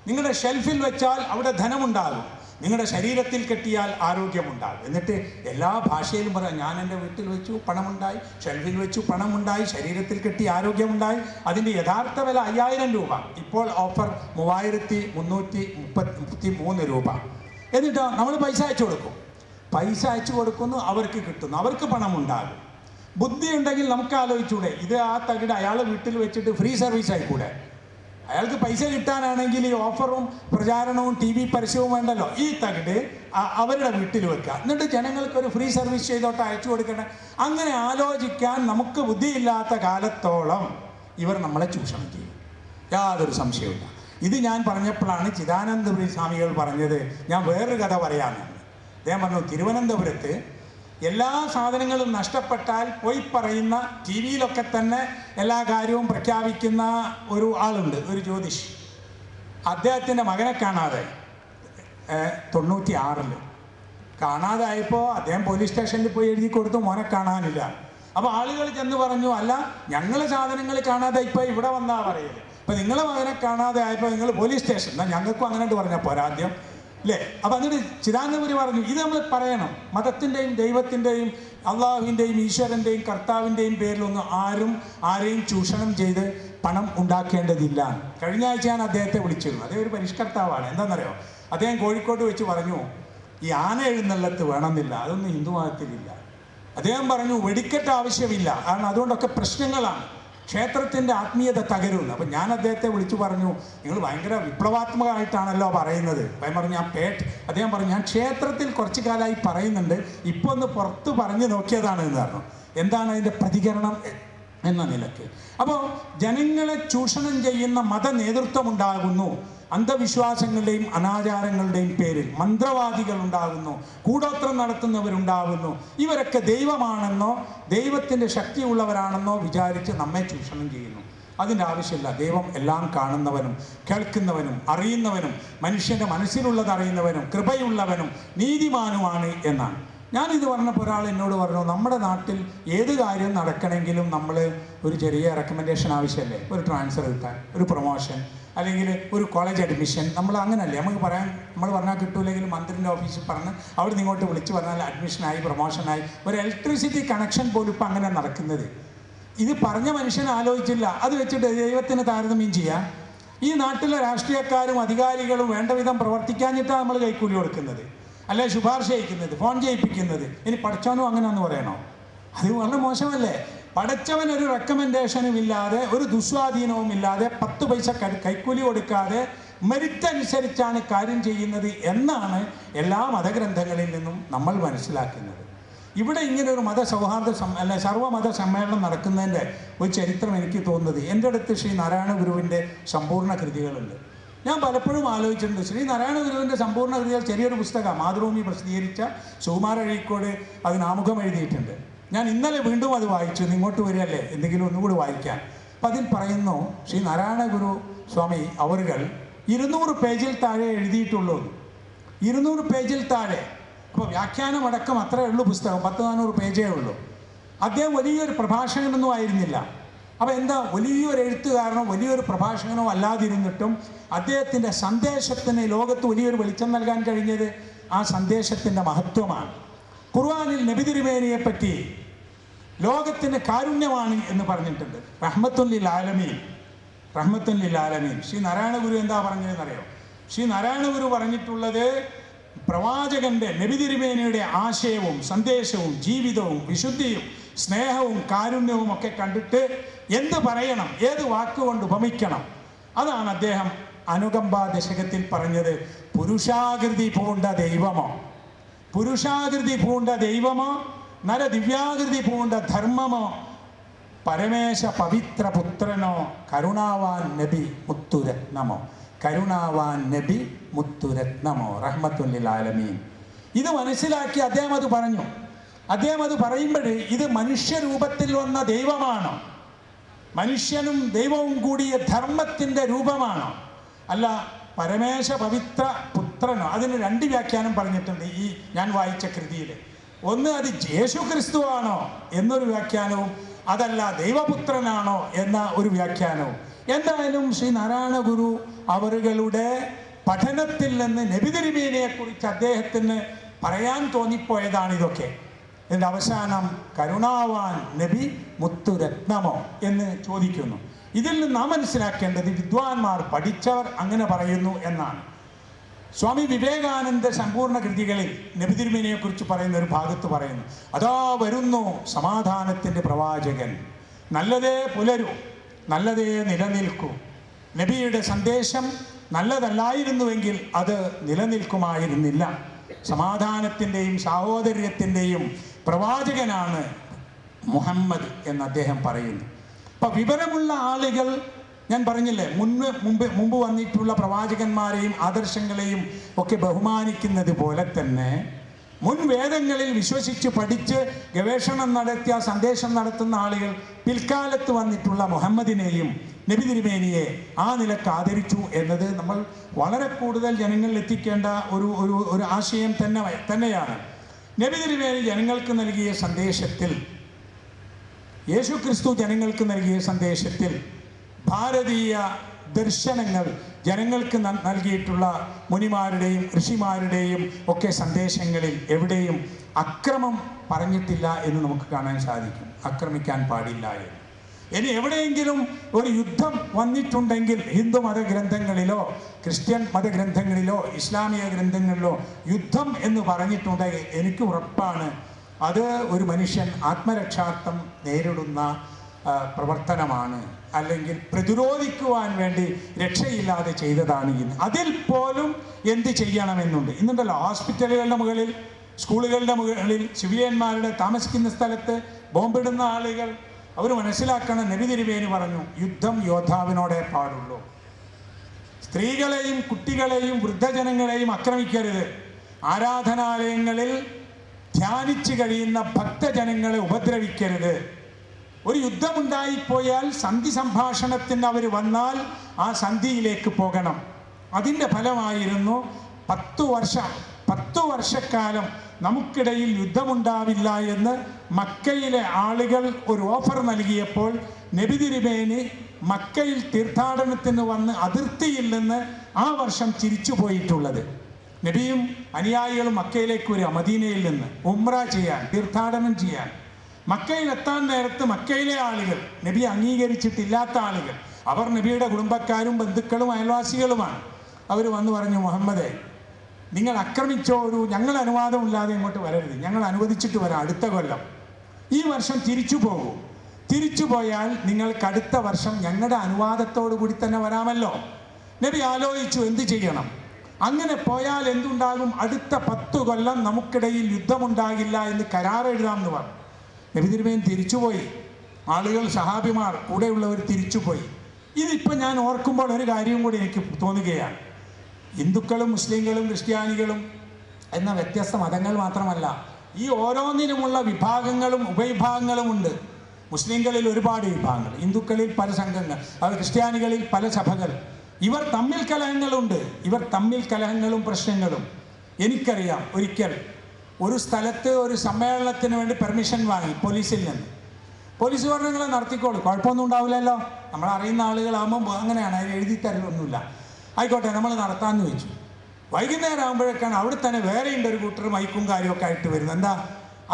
നിങ്ങളുടെ ഷെൽഫിൽ വെച്ചാൽ അവിടെ ധനമുണ്ടാകും, നിങ്ങളുടെ ശരീരത്തിൽ കെട്ടിയാൽ ആരോഗ്യമുണ്ടാകും. എന്നിട്ട് എല്ലാ ഭാഷയിലും പറയാം, ഞാൻ എൻ്റെ വീട്ടിൽ വെച്ചു പണമുണ്ടായി, ഷെൽഫിൽ വെച്ചു പണമുണ്ടായി, ശരീരത്തിൽ കെട്ടി ആരോഗ്യമുണ്ടായി. അതിൻ്റെ യഥാർത്ഥ വില 5000 രൂപ, ഇപ്പോൾ ഓഫർ 3333 രൂപ. എന്നിട്ടോ നമ്മൾ പൈസ അയച്ചു കൊടുക്കും, പൈസ അയച്ചു കൊടുക്കുന്നു, അവർക്ക് കിട്ടുന്നു, അവർക്ക് പണമുണ്ടാകും. ബുദ്ധി ഉണ്ടെങ്കിൽ നമുക്ക് ആലോചിച്ചൂടെ, ഇത് ആ തകിട് അയാൾ വീട്ടിൽ വെച്ചിട്ട് ഫ്രീ സർവീസ് ആയിക്കൂടെ? അയാൾക്ക് പൈസ കിട്ടാനാണെങ്കിൽ ഈ ഓഫറും പ്രചാരണവും TV പരസ്യവും വേണ്ടല്ലോ. ഈ തകിട് അവരുടെ വീട്ടിൽ വെക്കുക, എന്നിട്ട് ജനങ്ങൾക്ക് ഒരു ഫ്രീ സർവീസ് ചെയ്തോട്ട് അയച്ചു കൊടുക്കണേ. അങ്ങനെ ആലോചിക്കാൻ നമുക്ക് ബുദ്ധിയില്ലാത്ത കാലത്തോളം ഇവർ നമ്മളെ ചൂഷണം ചെയ്യും, യാതൊരു സംശയവുമില്ല. ഇത് ഞാൻ പറഞ്ഞപ്പോഴാണ് ചിദാനന്ദപുരി സ്വാമികൾ പറഞ്ഞത്, ഞാൻ വേറൊരു കഥ പറയാമെന്ന്. അദ്ദേഹം പറഞ്ഞു, തിരുവനന്തപുരത്ത് എല്ലാ സാധനങ്ങളും നഷ്ടപ്പെട്ടാൽ പോയി പറയുന്ന, ടി വിയിലൊക്കെ തന്നെ എല്ലാ കാര്യവും പ്രഖ്യാപിക്കുന്ന ഒരു ആളുണ്ട്, ഒരു ജ്യോതിഷ്. അദ്ദേഹത്തിൻ്റെ മകനെ കാണാതായി 96 കാണാതായപ്പോൾ അദ്ദേഹം പോലീസ് സ്റ്റേഷനിൽ പോയി എഴുതി കൊടുത്തു, മോനെ കാണാനില്ല. അപ്പോൾ ആളുകൾ ചെന്ന് പറഞ്ഞു, അല്ല ഞങ്ങളെ സാധനങ്ങൾ കാണാതായി ഇപ്പോൾ ഇവിടെ വന്നാ പറയല്, ഇപ്പം നിങ്ങളെ മകനെ കാണാതെ ആയപ്പോൾ നിങ്ങൾ പോലീസ് സ്റ്റേഷൻ, എന്നാൽ ഞങ്ങൾക്കും അങ്ങനെ പറഞ്ഞാൽ പോരാദ്യം അല്ലേ? അപ്പം എന്നിട്ട് ചിദാനന്ദപുരി പറഞ്ഞു, ഇത് നമ്മൾ പറയണം, മതത്തിൻ്റെയും ദൈവത്തിൻ്റെയും അള്ളാഹുവിൻ്റെയും ഈശ്വരൻ്റെയും കർത്താവിൻ്റെയും പേരിലൊന്നും ആരെയും ചൂഷണം ചെയ്ത് പണം ഉണ്ടാക്കേണ്ടതില്ല. കഴിഞ്ഞ ആഴ്ച ഞാൻ അദ്ദേഹത്തെ വിളിച്ചിരുന്നു, അദ്ദേഹം ഒരു പരിഷ്കർത്താവാണ്. എന്താണെന്നറിയോ, അദ്ദേഹം കോഴിക്കോട്ട് വെച്ച് പറഞ്ഞു, ഈ ആന എഴുന്നള്ളത്ത് വേണമെന്നില്ല, അതൊന്നും ഹിന്ദു മതത്തിലില്ല. അദ്ദേഹം പറഞ്ഞു, വെടിക്കെട്ട് ആവശ്യമില്ല, കാരണം അതുകൊണ്ടൊക്കെ പ്രശ്നങ്ങളാണ്, ക്ഷേത്രത്തിൻ്റെ ആത്മീയത തകരുന്നു. അപ്പം ഞാൻ അദ്ദേഹത്തെ വിളിച്ചു പറഞ്ഞു, നിങ്ങൾ ഭയങ്കര വിപ്ലവാത്മകമായിട്ടാണല്ലോ പറയുന്നത്. അപ്പം പറഞ്ഞു, അദ്ദേഹം പറഞ്ഞു, ഞാൻ ക്ഷേത്രത്തിൽ കുറച്ച് കാലമായി പറയുന്നുണ്ട്, ഇപ്പോൾ ഒന്ന് പുറത്ത് പറഞ്ഞു നോക്കിയതാണ് എന്ന് പറഞ്ഞു. എന്താണ് അതിൻ്റെ പ്രതികരണം എന്ന നിലയ്ക്ക്. അപ്പോൾ ജനങ്ങളെ ചൂഷണം ചെയ്യുന്ന മത നേതൃത്വം ഉണ്ടാകുന്നു, അന്ധവിശ്വാസങ്ങളുടെയും അനാചാരങ്ങളുടെയും പേരിൽ മന്ത്രവാദികൾ ഉണ്ടാകുന്നു, കൂടോത്രം നടത്തുന്നവരുണ്ടാകുന്നു. ഇവരൊക്കെ ദൈവമാണെന്നോ ദൈവത്തിൻ്റെ ശക്തിയുള്ളവരാണെന്നോ വിചാരിച്ച് നമ്മെ ചൂഷണം ചെയ്യുന്നു. അതിൻ്റെ ആവശ്യമില്ല. ദൈവം എല്ലാം കാണുന്നവനും കേൾക്കുന്നവനും അറിയുന്നവനും മനുഷ്യൻ്റെ മനസ്സിലുള്ളത് അറിയുന്നവനും കൃപയുള്ളവനും നീതിമാനുമാണ് എന്നാണ്. ഞാനിത് പറഞ്ഞപ്പോൾ ഒരാൾ എന്നോട് പറഞ്ഞു, നമ്മുടെ നാട്ടിൽ ഏത് കാര്യം നടക്കണമെങ്കിലും നമ്മൾ ഒരു ചെറിയ റെക്കമെൻഡേഷൻ ആവശ്യമല്ലേ, ഒരു ട്രാൻസ്ഫർ കിട്ടാൻ, ഒരു പ്രൊമോഷൻ, അല്ലെങ്കിൽ ഒരു കോളേജ് അഡ്മിഷൻ. നമ്മൾ അങ്ങനല്ലേ, നമ്മൾ പറഞ്ഞാൽ കിട്ടൂല്ലെങ്കിൽ മന്ത്രിൻ്റെ ഓഫീസിൽ പറഞ്ഞ് അവിടെ നിന്ന് ഇങ്ങോട്ട് വിളിച്ച് പറഞ്ഞാൽ അഡ്മിഷനായി പ്രൊമോഷനായി. ഒരു ഇലക്ട്രിസിറ്റി കണക്ഷൻ പോലും ഇപ്പം അങ്ങനെ നടക്കുന്നത്. ഇത് പറഞ്ഞ മനുഷ്യൻ ആലോചിച്ചില്ല, അത് വെച്ചിട്ട് ദൈവത്തിന് താരതമ്യം ചെയ്യാം. ഈ നാട്ടിലെ രാഷ്ട്രീയക്കാരും അധികാരികളും വേണ്ട വിധം പ്രവർത്തിക്കാഞ്ഞിട്ടാണ് നമ്മൾ കൈക്കൂലി കൊടുക്കുന്നത്, അല്ലെ ശുപാർശ ചെയ്യിക്കുന്നത്, ഫോൺ ചെയ്യിപ്പിക്കുന്നത്. ഇനി പഠിച്ചവനും അങ്ങനെ ഒന്ന് പറയണോ? അത് വളരെ മോശമല്ലേ? പഠിച്ചവൻ ഒരു റെക്കമെൻഡേഷനും ഇല്ലാതെ ഒരു ദുസ്വാധീനവും ഇല്ലാതെ 10 പൈസ കൈക്കൂലി കൊടുക്കാതെ മെറിറ്റ് അനുസരിച്ചാണ് കാര്യം ചെയ്യുന്നത് എന്നാണ് എല്ലാ മതഗ്രന്ഥങ്ങളിൽ നിന്നും നമ്മൾ മനസ്സിലാക്കുന്നത്. ഇവിടെ ഇങ്ങനെ ഒരു മതസൗഹാർദ്ദ സർവ്വമത സമ്മേളനം നടക്കുന്നതിൻ്റെ ഒരു ചരിത്രം എനിക്ക് തോന്നുന്നത്, എൻ്റെ അടുത്ത് ശ്രീ നാരായണ ഗുരുവിൻ്റെ സമ്പൂർണ്ണ കൃതികളുണ്ട്. ഞാൻ പലപ്പോഴും ആലോചിച്ചിട്ടുണ്ട്, ശ്രീ നാരായണ ഗുരുവിൻ്റെ സമ്പൂർണ്ണ കൃതികൾ ചെറിയൊരു പുസ്തകം മാതൃഭൂമി പ്രസിദ്ധീകരിച്ച സുകുമാര അഴീക്കോട് അതിന് ആമുഖം എഴുതിയിട്ടുണ്ട്. ഞാൻ ഇന്നലെ വീണ്ടും അത് വായിച്ചു, ഇങ്ങോട്ട് വരികയല്ലേ എന്തെങ്കിലും ഒന്നുകൂടി വായിക്കാൻ. അപ്പം അതിൽ പറയുന്നു, ശ്രീ നാരായണ ഗുരു സ്വാമി അവറുകൾ 200 പേജിൽ താഴെ എഴുതിയിട്ടുള്ളൂ. 200 പേജിൽ താഴെ. അപ്പോൾ വ്യാഖ്യാനമടക്കം അത്രയേ ഉള്ളൂ പുസ്തകം, 10-400 പേജേ ഉള്ളൂ. അദ്ദേഹം വലിയൊരു പ്രഭാഷകനൊന്നും ആയിരുന്നില്ല. അപ്പോൾ എന്താ, വലിയൊരു എഴുത്തുകാരനോ വലിയൊരു പ്രഭാഷകനോ അല്ലാതിരുന്നിട്ടും അദ്ദേഹത്തിൻ്റെ സന്ദേശത്തിന് ലോകത്ത് വലിയൊരു വെളിച്ചം നൽകാൻ കഴിഞ്ഞത് ആ സന്ദേശത്തിൻ്റെ മഹത്വമാണ്. ഖുർആനിൽ നബി തിരുമേനിയെ പറ്റി ലോകത്തിന് കാരുണ്യമാണ് എന്ന് പറഞ്ഞിട്ടുണ്ട്. റഹ്മത്തുൽ ലിൽ ആലമീൻ, റഹ്മത്തുൽ ലിൽ ആലമീൻ. ശ്രീ നാരായണ ഗുരു എന്താ പറഞ്ഞതെന്നറിയോ? ശ്രീ നാരായണ ഗുരു പറഞ്ഞിട്ടുള്ളത്, പ്രവാചകന്റെ നബി തിരുമേനിയുടെ ആശയവും സന്ദേശവും ജീവിതവും വിശുദ്ധിയും സ്നേഹവും കാരുണ്യവും ഒക്കെ കണ്ടിട്ട് എന്ത് പറയണം, ഏത് വാക്കുകൊണ്ട് ഉപമിക്കണം, അതാണ് അദ്ദേഹം അനുകമ്പാ ദശകത്തിൽ പറഞ്ഞത്. പുരുഷാകൃതി പൂണ്ട ദൈവമോ, പുരുഷാകൃതി പൂണ്ട ദൈവമോ, നരദിവ്യാകൃതി പൂണ്ട ധർമ്മമോ, പരമേശ പവിത്ര പുത്രനോ, കരുണാവാൻ നബി മുത്തുരത്നമോ, കരുണാവാൻ നബി മുത്തുരത്നമോ, റഹ്മത്തുല്ലിൽ ആലമീൻ. ഇത് മനസ്സിലാക്കി അദ്ദേഹം അത് പറഞ്ഞു. അദ്ദേഹം അത് പറയുമ്പോൾ ഇത് മനുഷ്യരൂപത്തിൽ വന്ന ദൈവമാണോ, മനുഷ്യനും ദൈവവും കൂടിയ ധർമ്മത്തിൻ്റെ രൂപമാണോ, അല്ല പരമേശ പവിത്ര പുത്രനോ? അതിന് രണ്ട് വ്യാഖ്യാനം പറഞ്ഞിട്ടുണ്ട് ഈ ഞാൻ വായിച്ച കൃതിയിൽ. ഒന്ന് അത് യേശു ക്രിസ്തുവാണോ എന്നൊരു വ്യാഖ്യാനവും, അതല്ല ദൈവപുത്രനാണോ എന്ന ഒരു വ്യാഖ്യാനവും. എന്തായാലും ശ്രീ നാരായണ ഗുരു അവരുടെ പഠനത്തിൽ നിന്ന് നബി തിരുമേനിയെ കുറിച്ച് അദ്ദേഹത്തിന് പറയാൻ തോന്നിപ്പോയതാണ് ഇതൊക്കെ. ഇതിൻ്റെ അവസാനം കരുണാവാൻ നബി മുത്തുരത്നമോ എന്ന് ചോദിക്കുന്നു. ഇതിൽ നിന്ന് നാം മനസ്സിലാക്കേണ്ടത് വിദ്വാൻമാർ പഠിച്ചവർ അങ്ങനെ പറയുന്നു എന്നാണ്. സ്വാമി വിവേകാനന്ദ സമ്പൂർണ്ണ കൃതികളിൽ നബി തിരുമേനിയെ കുറിച്ച് പറയുന്ന ഒരു ഭാഗത്ത് പറയുന്നു, അതാ വരുന്നു സമാധാനത്തിൻ്റെ പ്രവാചകൻ, നല്ലതേ പുലരൂ, നല്ലതേ നിലനിൽക്കൂ. നബിയുടെ സന്ദേശം നല്ലതല്ലായിരുന്നുവെങ്കിൽ അത് നിലനിൽക്കുമായിരുന്നില്ല. സമാധാനത്തിൻ്റെയും സാഹോദര്യത്തിൻ്റെയും പ്രവാചകനാണ് മുഹമ്മദ് എന്ന് അദ്ദേഹം പറയുന്നു. അപ്പം വിവരമുള്ള ആളുകൾ, ഞാൻ പറഞ്ഞില്ലേ, മുമ്പ് വന്നിട്ടുള്ള പ്രവാചകന്മാരെയും ആദർശങ്ങളെയും ഒക്കെ ബഹുമാനിക്കുന്നത് പോലെ തന്നെ മുൻ വേദങ്ങളിൽ വിശ്വസിച്ച് പഠിച്ച് ഗവേഷണം നടത്തിയ സന്ദേശം നടത്തുന്ന ആളുകൾ പിൽക്കാലത്ത് വന്നിട്ടുള്ള മുഹമ്മദിനെയും നബി തിരുമേനിയെ ആ നിലക്ക് ആദരിച്ചു എന്നത് നമ്മൾ വളരെ കൂടുതൽ ജനങ്ങളിൽ എത്തിക്കേണ്ട ഒരു ആശയം തന്നെയാണ്. നബി തിരുമേനി ജനങ്ങൾക്ക് നൽകിയ സന്ദേശത്തിൽ, യേശു ക്രിസ്തു ജനങ്ങൾക്ക് നൽകിയ സന്ദേശത്തിൽ ഭാരതീയ ദർശനങ്ങൾ ജനങ്ങൾക്ക് നൽകിയിട്ടുള്ള മുനിമാരുടെയും ഋഷിമാരുടെയും ഒക്കെ സന്ദേശങ്ങളിൽ എവിടെയും അക്രമം പറഞ്ഞിട്ടില്ല എന്ന് നമുക്ക് കാണാൻ സാധിക്കും. ആക്രമിക്കാൻ പാടില്ല എന്ന്. ഇനി എവിടെയെങ്കിലും ഒരു യുദ്ധം വന്നിട്ടുണ്ടെങ്കിൽ ഹിന്ദു മതഗ്രന്ഥങ്ങളിലോ ക്രിസ്ത്യൻ മതഗ്രന്ഥങ്ങളിലോ ഇസ്ലാമിക ഗ്രന്ഥങ്ങളിലോ യുദ്ധം എന്ന് പറഞ്ഞിട്ടുണ്ടെങ്കിൽ എനിക്ക് ഉറപ്പാണ് അത് ഒരു മനുഷ്യൻ ആത്മരക്ഷാർത്ഥം നേരിടുന്ന പ്രവർത്തനമാണ്, അല്ലെങ്കിൽ പ്രതിരോധിക്കുവാൻ വേണ്ടി രക്ഷയില്ലാതെ ചെയ്തതാണ് എന്ന്. അതിൽ പോലും എന്ത് ചെയ്യണമെന്നുണ്ട്. ഇന്നുണ്ടല്ലോ ഹോസ്പിറ്റലുകളുടെ മുകളിൽ, സ്കൂളുകളുടെ മുകളിൽ, സിവിലിയന്മാരുടെ താമസിക്കുന്ന സ്ഥലത്ത് ബോംബിടുന്ന ആളുകൾ അവർ മനസ്സിലാക്കണം, നബി തിരുമേനി പറഞ്ഞു യുദ്ധം യോദ്ധാവിനോടെ പാടുള്ളൂ. സ്ത്രീകളെയും കുട്ടികളെയും വൃദ്ധജനങ്ങളെയും ആക്രമിക്കരുത്. ആരാധനാലയങ്ങളിൽ ധ്യാനിച്ചു കഴിയുന്ന ഭക്തജനങ്ങളെ ഉപദ്രവിക്കരുത്. ഒരു യുദ്ധമുണ്ടായിപ്പോയാൽ സന്ധി സംഭാഷണത്തിന് അവർ വന്നാൽ ആ സന്ധിയിലേക്ക് പോകണം. അതിൻ്റെ ഫലമായിരുന്നു 10 വർഷക്കാലം നമുക്കിടയിൽ യുദ്ധമുണ്ടാവില്ല എന്ന് മക്കയിലെ ആളുകൾ ഒരു ഓഫർ നൽകിയപ്പോൾ നബി തിരുമേനി മക്കയിൽ തീർത്ഥാടനത്തിന് വന്ന് അതിർത്തിയിൽ നിന്ന് ആ വർഷം തിരിച്ചു പോയിട്ടുള്ളത്. നബിയും അനുയായികളും മക്കയിലേക്ക് വരിക, മദീനയിൽ നിന്ന് ഉംറ ചെയ്യാൻ, തീർത്ഥാടനം ചെയ്യാൻ. മക്കയിലെത്താൻ നേരത്ത് മക്കയിലെ ആളുകൾ, നബി അംഗീകരിച്ചിട്ടില്ലാത്ത ആളുകൾ, അവർ നബിയുടെ കുടുംബക്കാരും ബന്ധുക്കളും അയൽവാസികളുമാണ്. അവർ വന്ന് പറഞ്ഞു, മുഹമ്മദേ, നിങ്ങൾ ആക്രമിച്ചോ, ഞങ്ങൾ അനുവാദമില്ലാതെ ഇങ്ങോട്ട് വരരുത്, ഞങ്ങൾ അനുവദിച്ചിട്ട് വരാം അടുത്ത കൊല്ലം. ഈ വർഷം തിരിച്ചു പോകൂ. തിരിച്ചു പോയാൽ നിങ്ങൾക്ക് അടുത്ത വർഷം ഞങ്ങളുടെ അനുവാദത്തോടു കൂടി തന്നെ വരാമല്ലോ. നബി ആലോചിച്ചു എന്ത് ചെയ്യണം. അങ്ങനെ പോയാൽ എന്തുണ്ടാകും? അടുത്ത 10 കൊല്ലം നമുക്കിടയിൽ യുദ്ധമുണ്ടാകില്ല എന്ന് കരാർ എഴുതാമെന്ന് പറഞ്ഞു. നബി തിരുമേനി തിരിച്ചുപോയി. ആളുകൾ, സഹാബിമാർ, കൂടെയുള്ളവർ തിരിച്ചുപോയി. ഇതിപ്പോൾ ഞാൻ ഓർക്കുമ്പോൾ ഒരു കാര്യവും കൂടി എനിക്ക് തോന്നുകയാണ്. ഹിന്ദുക്കളും മുസ്ലിങ്ങളും ക്രിസ്ത്യാനികളും എന്ന വ്യത്യസ്ത മതങ്ങൾ മാത്രമല്ല, ഈ ഓരോന്നിനുമുള്ള വിഭാഗങ്ങളും ഉപവിഭാഗങ്ങളും ഉണ്ട്. മുസ്ലിങ്ങളിൽ ഒരുപാട് വിഭാഗങ്ങൾ, ഹിന്ദുക്കളിൽ പല സംഘങ്ങൾ, ക്രിസ്ത്യാനികളിൽ പല സഭകൾ. ഇവർ തമ്മിൽ കലഹങ്ങളുണ്ട്. ഇവർ തമ്മിൽ കലഹങ്ങളും പ്രശ്നങ്ങളും. എനിക്കറിയാം, ഒരിക്കൽ ഒരു സ്ഥലത്ത് ഒരു സമ്മേളനത്തിന് വേണ്ടി പെർമിഷൻ വാങ്ങി പോലീസിൽ നിന്ന്. പോലീസ് പറഞ്ഞു, നിങ്ങളെ നടത്തിക്കോളൂ, കുഴപ്പമൊന്നും ഉണ്ടാവില്ലല്ലോ, നമ്മളറിയുന്ന ആളുകളാകുമ്പോൾ അങ്ങനെയാണ്, അതിന് എഴുതി തരലൊന്നുമില്ല, ആയിക്കോട്ടെ നമ്മൾ നടത്താമെന്ന് വെച്ചു. വൈകുന്നേരം ആകുമ്പോഴേക്കാണ് അവിടെ തന്നെ വേറെയുണ്ട് ഒരു കൂട്ടർ മൈക്കും കാര്യമൊക്കെ ആയിട്ട് വരുന്നത്. എന്താ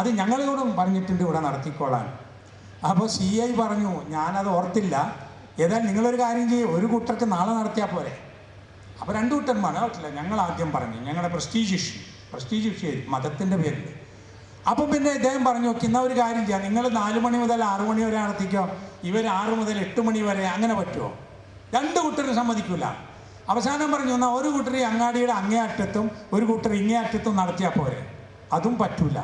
അത്? ഞങ്ങളിവിടെ പറഞ്ഞിട്ടുണ്ട് ഇവിടെ നടത്തിക്കോളാൻ. അപ്പോൾ CI പറഞ്ഞു, ഞാനത് ഓർത്തില്ല, ഏതായാലും നിങ്ങളൊരു കാര്യം ചെയ്യും, ഒരു കൂട്ടർക്ക് നാളെ നടത്തിയാൽ പോരെ. അപ്പോൾ 2 കൂട്ടന്മാർ പറ്റില്ല, ഞങ്ങൾ ആദ്യം പറഞ്ഞു, ഞങ്ങളുടെ പ്രസ്റ്റീജ് ഇഷ്യൂ, പ്രസ്റ്റീജ് വിഷയം മതത്തിൻ്റെ പേരിൽ. അപ്പം പിന്നെ ഇദ്ദേഹം പറഞ്ഞു നോക്കി, എന്നാൽ ഒരു കാര്യം ചെയ്യാം, നിങ്ങൾ 4 മണി മുതൽ 6 മണി വരെ നടത്തിക്കോ, ഇവർ 6 മുതൽ 8 മണി വരെ, അങ്ങനെ പറ്റുമോ? 2 കൂട്ടരും സമ്മതിക്കില്ല. അവസാനം പറഞ്ഞു, എന്നാൽ ഒരു കൂട്ടർ അങ്ങാടിയുടെ അങ്ങേ അറ്റത്തും ഒരു കൂട്ടർ ഇങ്ങേ അറ്റത്തും നടത്തിയാൽ പോരെ. അതും പറ്റൂല.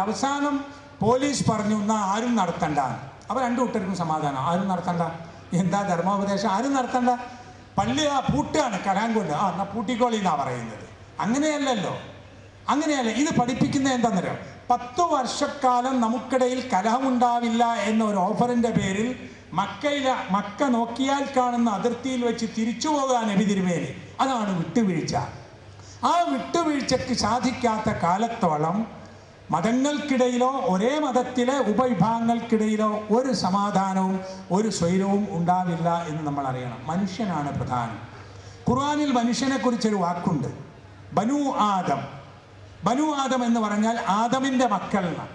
അവസാനം പോലീസ് പറഞ്ഞു, എന്നാൽ ആരും നടത്തണ്ട. അപ്പോൾ 2 കൂട്ടർക്കും സമാധാനം, ആരും നടത്തണ്ട. എന്താ ധർമ്മോപദേശം? ആരും നടത്തണ്ട, പള്ളി പൂട്ടാണ് കലാൻ കൊണ്ട്, എന്നാൽ പൂട്ടിക്കോളി എന്നാണ് പറയുന്നത്. അങ്ങനെയല്ലല്ലോ. ഇത് പഠിപ്പിക്കുന്നത് എന്താണെന്നറിയോ? 10 വർഷക്കാലം നമുക്കിടയിൽ കലഹമുണ്ടാവില്ല എന്ന ഒരു ഓഫറിൻ്റെ പേരിൽ മക്ക നോക്കിയാൽ കാണുന്ന അതിർത്തിയിൽ വെച്ച് തിരിച്ചു പോകാൻ നബി തിരുമേനി. അതാണ് വിട്ടുവീഴ്ച. ആ വിട്ടുവീഴ്ചയ്ക്ക് സാധിക്കാത്ത കാലത്തോളം മതങ്ങൾക്കിടയിലോ ഒരേ മതത്തിലെ ഉപവിഭാഗങ്ങൾക്കിടയിലോ ഒരു സമാധാനവും ഒരു സ്വൈരവും ഉണ്ടാവില്ല എന്ന് നമ്മൾ അറിയണം. മനുഷ്യനാണ് പ്രധാനം. ഖുർആനിൽ മനുഷ്യനെക്കുറിച്ചൊരു വാക്കുണ്ട്, ബനു ആദം. ബനു ആദം എന്ന് പറഞ്ഞാൽ ആദമിൻ്റെ മക്കൾ എന്നാണ്.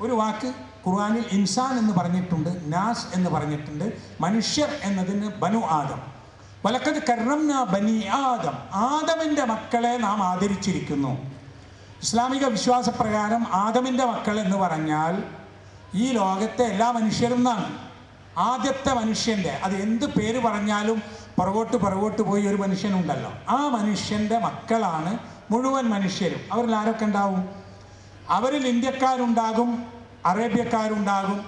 ഒരു വാക്ക് ഖുർആനിൽ ഇൻസാൻ എന്ന് പറഞ്ഞിട്ടുണ്ട്, നാസ് എന്ന് പറഞ്ഞിട്ടുണ്ട്. മനുഷ്യർ എന്നതിന് ബനു ആദം. വലക്കത് കർറംന ബനി ആദം, ആദമിൻ്റെ മക്കളെ നാം ആദരിച്ചിരിക്കുന്നു. ഇസ്ലാമിക വിശ്വാസപ്രകാരം ആദമിൻ്റെ മക്കൾ എന്ന് പറഞ്ഞാൽ ഈ ലോകത്തെ എല്ലാ മനുഷ്യരും എന്നാണ്. ആദ്യത്തെ മനുഷ്യൻ്റെ, അത് എന്ത് പേര് പറഞ്ഞാലും പുറകോട്ട് പോയി ഒരു മനുഷ്യനുണ്ടല്ലോ, ആ മനുഷ്യൻ്റെ മക്കളാണ് മുഴുവൻ മനുഷ്യരും. അവരിൽ ആരൊക്കെ ഉണ്ടാവും? അവരിൽ ഇന്ത്യക്കാരുണ്ടാകും, അറേബ്യക്കാരുണ്ടാകും,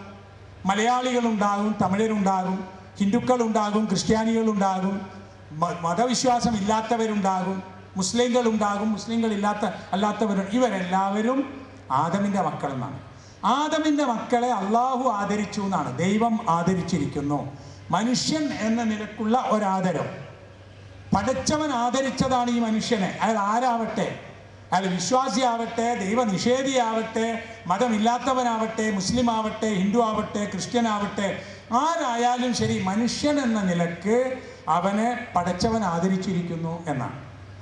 മലയാളികളുണ്ടാകും, തമിഴരുണ്ടാകും, ഹിന്ദുക്കളുണ്ടാകും, ക്രിസ്ത്യാനികളുണ്ടാകും, മതവിശ്വാസം ഇല്ലാത്തവരുണ്ടാകും, മുസ്ലിങ്ങളുണ്ടാകും, അല്ലാത്തവരും. ഇവരെല്ലാവരും ആദമിൻ്റെ മക്കളെന്നാണ്. ആദമിൻ്റെ മക്കളെ അള്ളാഹു ആദരിച്ചു എന്നാണ്, ദൈവം ആദരിച്ചിരിക്കുന്നു. മനുഷ്യൻ എന്ന നിലക്കുള്ള ഒരാദരം പടച്ചവൻ ആദരിച്ചതാണ് ഈ മനുഷ്യനെ. അയാൾ ആരാവട്ടെ, അയാൾ വിശ്വാസിയാവട്ടെ, ദൈവനിഷേധിയാവട്ടെ, മതമില്ലാത്തവനാവട്ടെ, മുസ്ലിം ആവട്ടെ, ഹിന്ദു ആവട്ടെ, ക്രിസ്ത്യൻ ആവട്ടെ, ആരായാലും ശരി, മനുഷ്യൻ എന്ന നിലക്ക് അവനെ പടച്ചവൻ ആദരിച്ചിരിക്കുന്നു എന്നാണ്,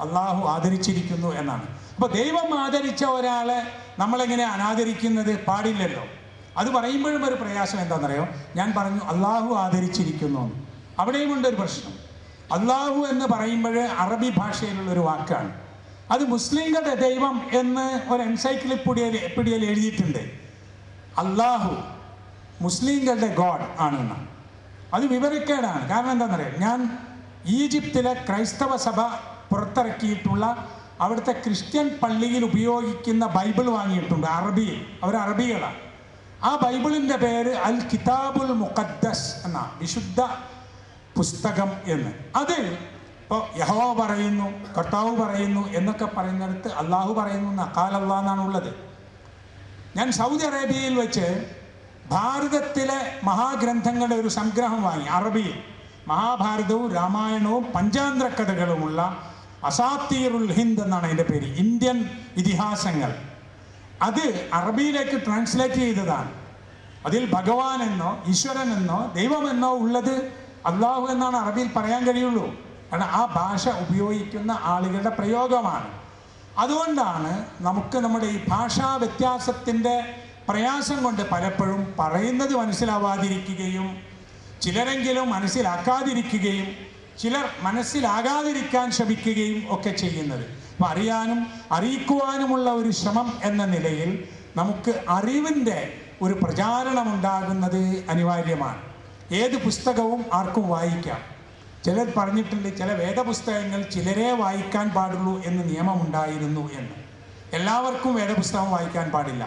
അള്ളാഹു ആദരിച്ചിരിക്കുന്നു എന്നാണ്. അപ്പോൾ ദൈവം ആദരിച്ച ഒരാളെ നമ്മളെങ്ങനെ അനാദരിക്കുന്നത്? പാടില്ലല്ലോ. അത് പറയുമ്പോഴും ഒരു പ്രയാസം എന്താണെന്നറിയോ? ഞാൻ പറഞ്ഞു അള്ളാഹു ആദരിച്ചിരിക്കുന്നു, അവിടെയും ഉണ്ടൊരു പ്രശ്നം. അള്ളാഹു എന്ന് പറയുമ്പോൾ അറബി ഭാഷയിലുള്ളൊരു വാക്കാണ്. അത് മുസ്ലിങ്ങളുടെ ദൈവം എന്ന് ഒരു എൻസൈക്ലോപീഡിയയിൽ എഴുതിയിട്ടുണ്ട്. അള്ളാഹു മുസ്ലിങ്ങളുടെ ഗോഡ് ആണെന്ന്. അത് വിവരക്കേടാണ്. കാരണം എന്താണെന്നറിയാം, ഞാൻ ഈജിപ്തിലെ ക്രൈസ്തവ സഭ പുറത്തിറക്കിയിട്ടുള്ള അവിടുത്തെ ക്രിസ്ത്യൻ പള്ളിയിൽ ഉപയോഗിക്കുന്ന ബൈബിൾ വാങ്ങിയിട്ടുണ്ട്, അറബിയിൽ. അവർ അറബികളാണ്. ആ ബൈബിളിൻ്റെ പേര് അൽ കിതാബുൽ മുഖദ്ദസ് എന്ന, വിശുദ്ധ പുസ്തകം എന്ന്. അതിൽ ഇപ്പോൾ യഹോവ പറയുന്നു, കർത്താവ് പറയുന്നു എന്നൊക്കെ പറയുന്നിടത്ത് അള്ളാഹു പറയുന്നു നഖാൽ അള്ളാഹ് എന്നാണുള്ളത്. ഞാൻ സൗദി അറേബ്യയിൽ വെച്ച് ഭാരതത്തിലെ മഹാഗ്രന്ഥങ്ങളുടെ ഒരു സംഗ്രഹം വാങ്ങി, അറബിയിൽ. മഹാഭാരതവും രാമായണവും പഞ്ചാന്ദ്ര കഥകളുമുള്ള അസാത്തീറുൽ ഹിന്ദ് എന്നാണ് അതിൻ്റെ പേര്, ഇന്ത്യൻ ഇതിഹാസങ്ങൾ. അത് അറബിയിലേക്ക് ട്രാൻസ്ലേറ്റ് ചെയ്തതാണ്. അതിൽ ഭഗവാൻ എന്നോ ഈശ്വരൻ എന്നോ ദൈവമെന്നോ ഉള്ളത് അള്ളാഹു എന്നാണ് അറബിയിൽ പറയാൻ കഴിയുള്ളൂ. കാരണം ആ ഭാഷ ഉപയോഗിക്കുന്ന ആളുകളുടെ പ്രയോഗമാണ്. അതുകൊണ്ടാണ് നമുക്ക് നമ്മുടെ ഈ ഭാഷാ വ്യത്യാസത്തിൻ്റെ പ്രയാസം കൊണ്ട് പലപ്പോഴും പറയുന്നത് മനസ്സിലാവാതിരിക്കുകയും ചിലരെങ്കിലും മനസ്സിലാക്കാതിരിക്കുകയും ചിലർ മനസ്സിലാകാതിരിക്കാൻ ശ്രമിക്കുകയും ഒക്കെ ചെയ്യുന്നത്. അപ്പം അറിയാനും അറിയിക്കുവാനുമുള്ള ഒരു ശ്രമം എന്ന നിലയിൽ നമുക്ക് അറിവിൻ്റെ ഒരു പ്രചാരണമുണ്ടാകുന്നത് അനിവാര്യമാണ്. ഏത് പുസ്തകവും ആർക്കും വായിക്കാം. ചിലർ പറഞ്ഞിട്ടുണ്ട് ചില വേദപുസ്തകങ്ങൾ ചിലരേ വായിക്കാൻ പാടുള്ളൂ എന്ന് നിയമമുണ്ടായിരുന്നു എന്ന്. എല്ലാവർക്കും വേദപുസ്തകം വായിക്കാൻ പാടില്ല.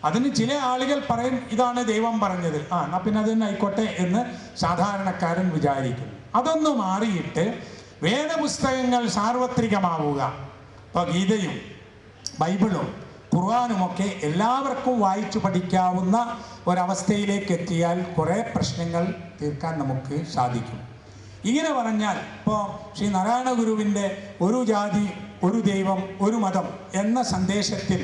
അതിന് ചില ആളുകൾ പറയും ഇതാണ് ദൈവം പറഞ്ഞത്, എന്നാൽ പിന്നെ അത് തന്നെ ആയിക്കോട്ടെ എന്ന് സാധാരണക്കാരൻ വിചാരിക്കുന്നു. അതൊന്ന് മാറിയിട്ട് വേദപുസ്തകങ്ങൾ സാർവത്രികമാവുക. ഇപ്പോൾ ഗീതയും ബൈബിളും ഖുർആനുമൊക്കെ എല്ലാവർക്കും വായിച്ചു പഠിക്കാവുന്ന ഒരവസ്ഥയിലേക്ക് എത്തിയാൽ കുറേ പ്രശ്നങ്ങൾ തീർക്കാൻ നമുക്ക് സാധിക്കും. ഇങ്ങനെ പറഞ്ഞാൽ ഇപ്പോൾ ശ്രീ നാരായണ ഗുരുവിൻ്റെ ഒരു ജാതി ഒരു ദൈവം ഒരു മതം എന്ന സന്ദേശത്തിൽ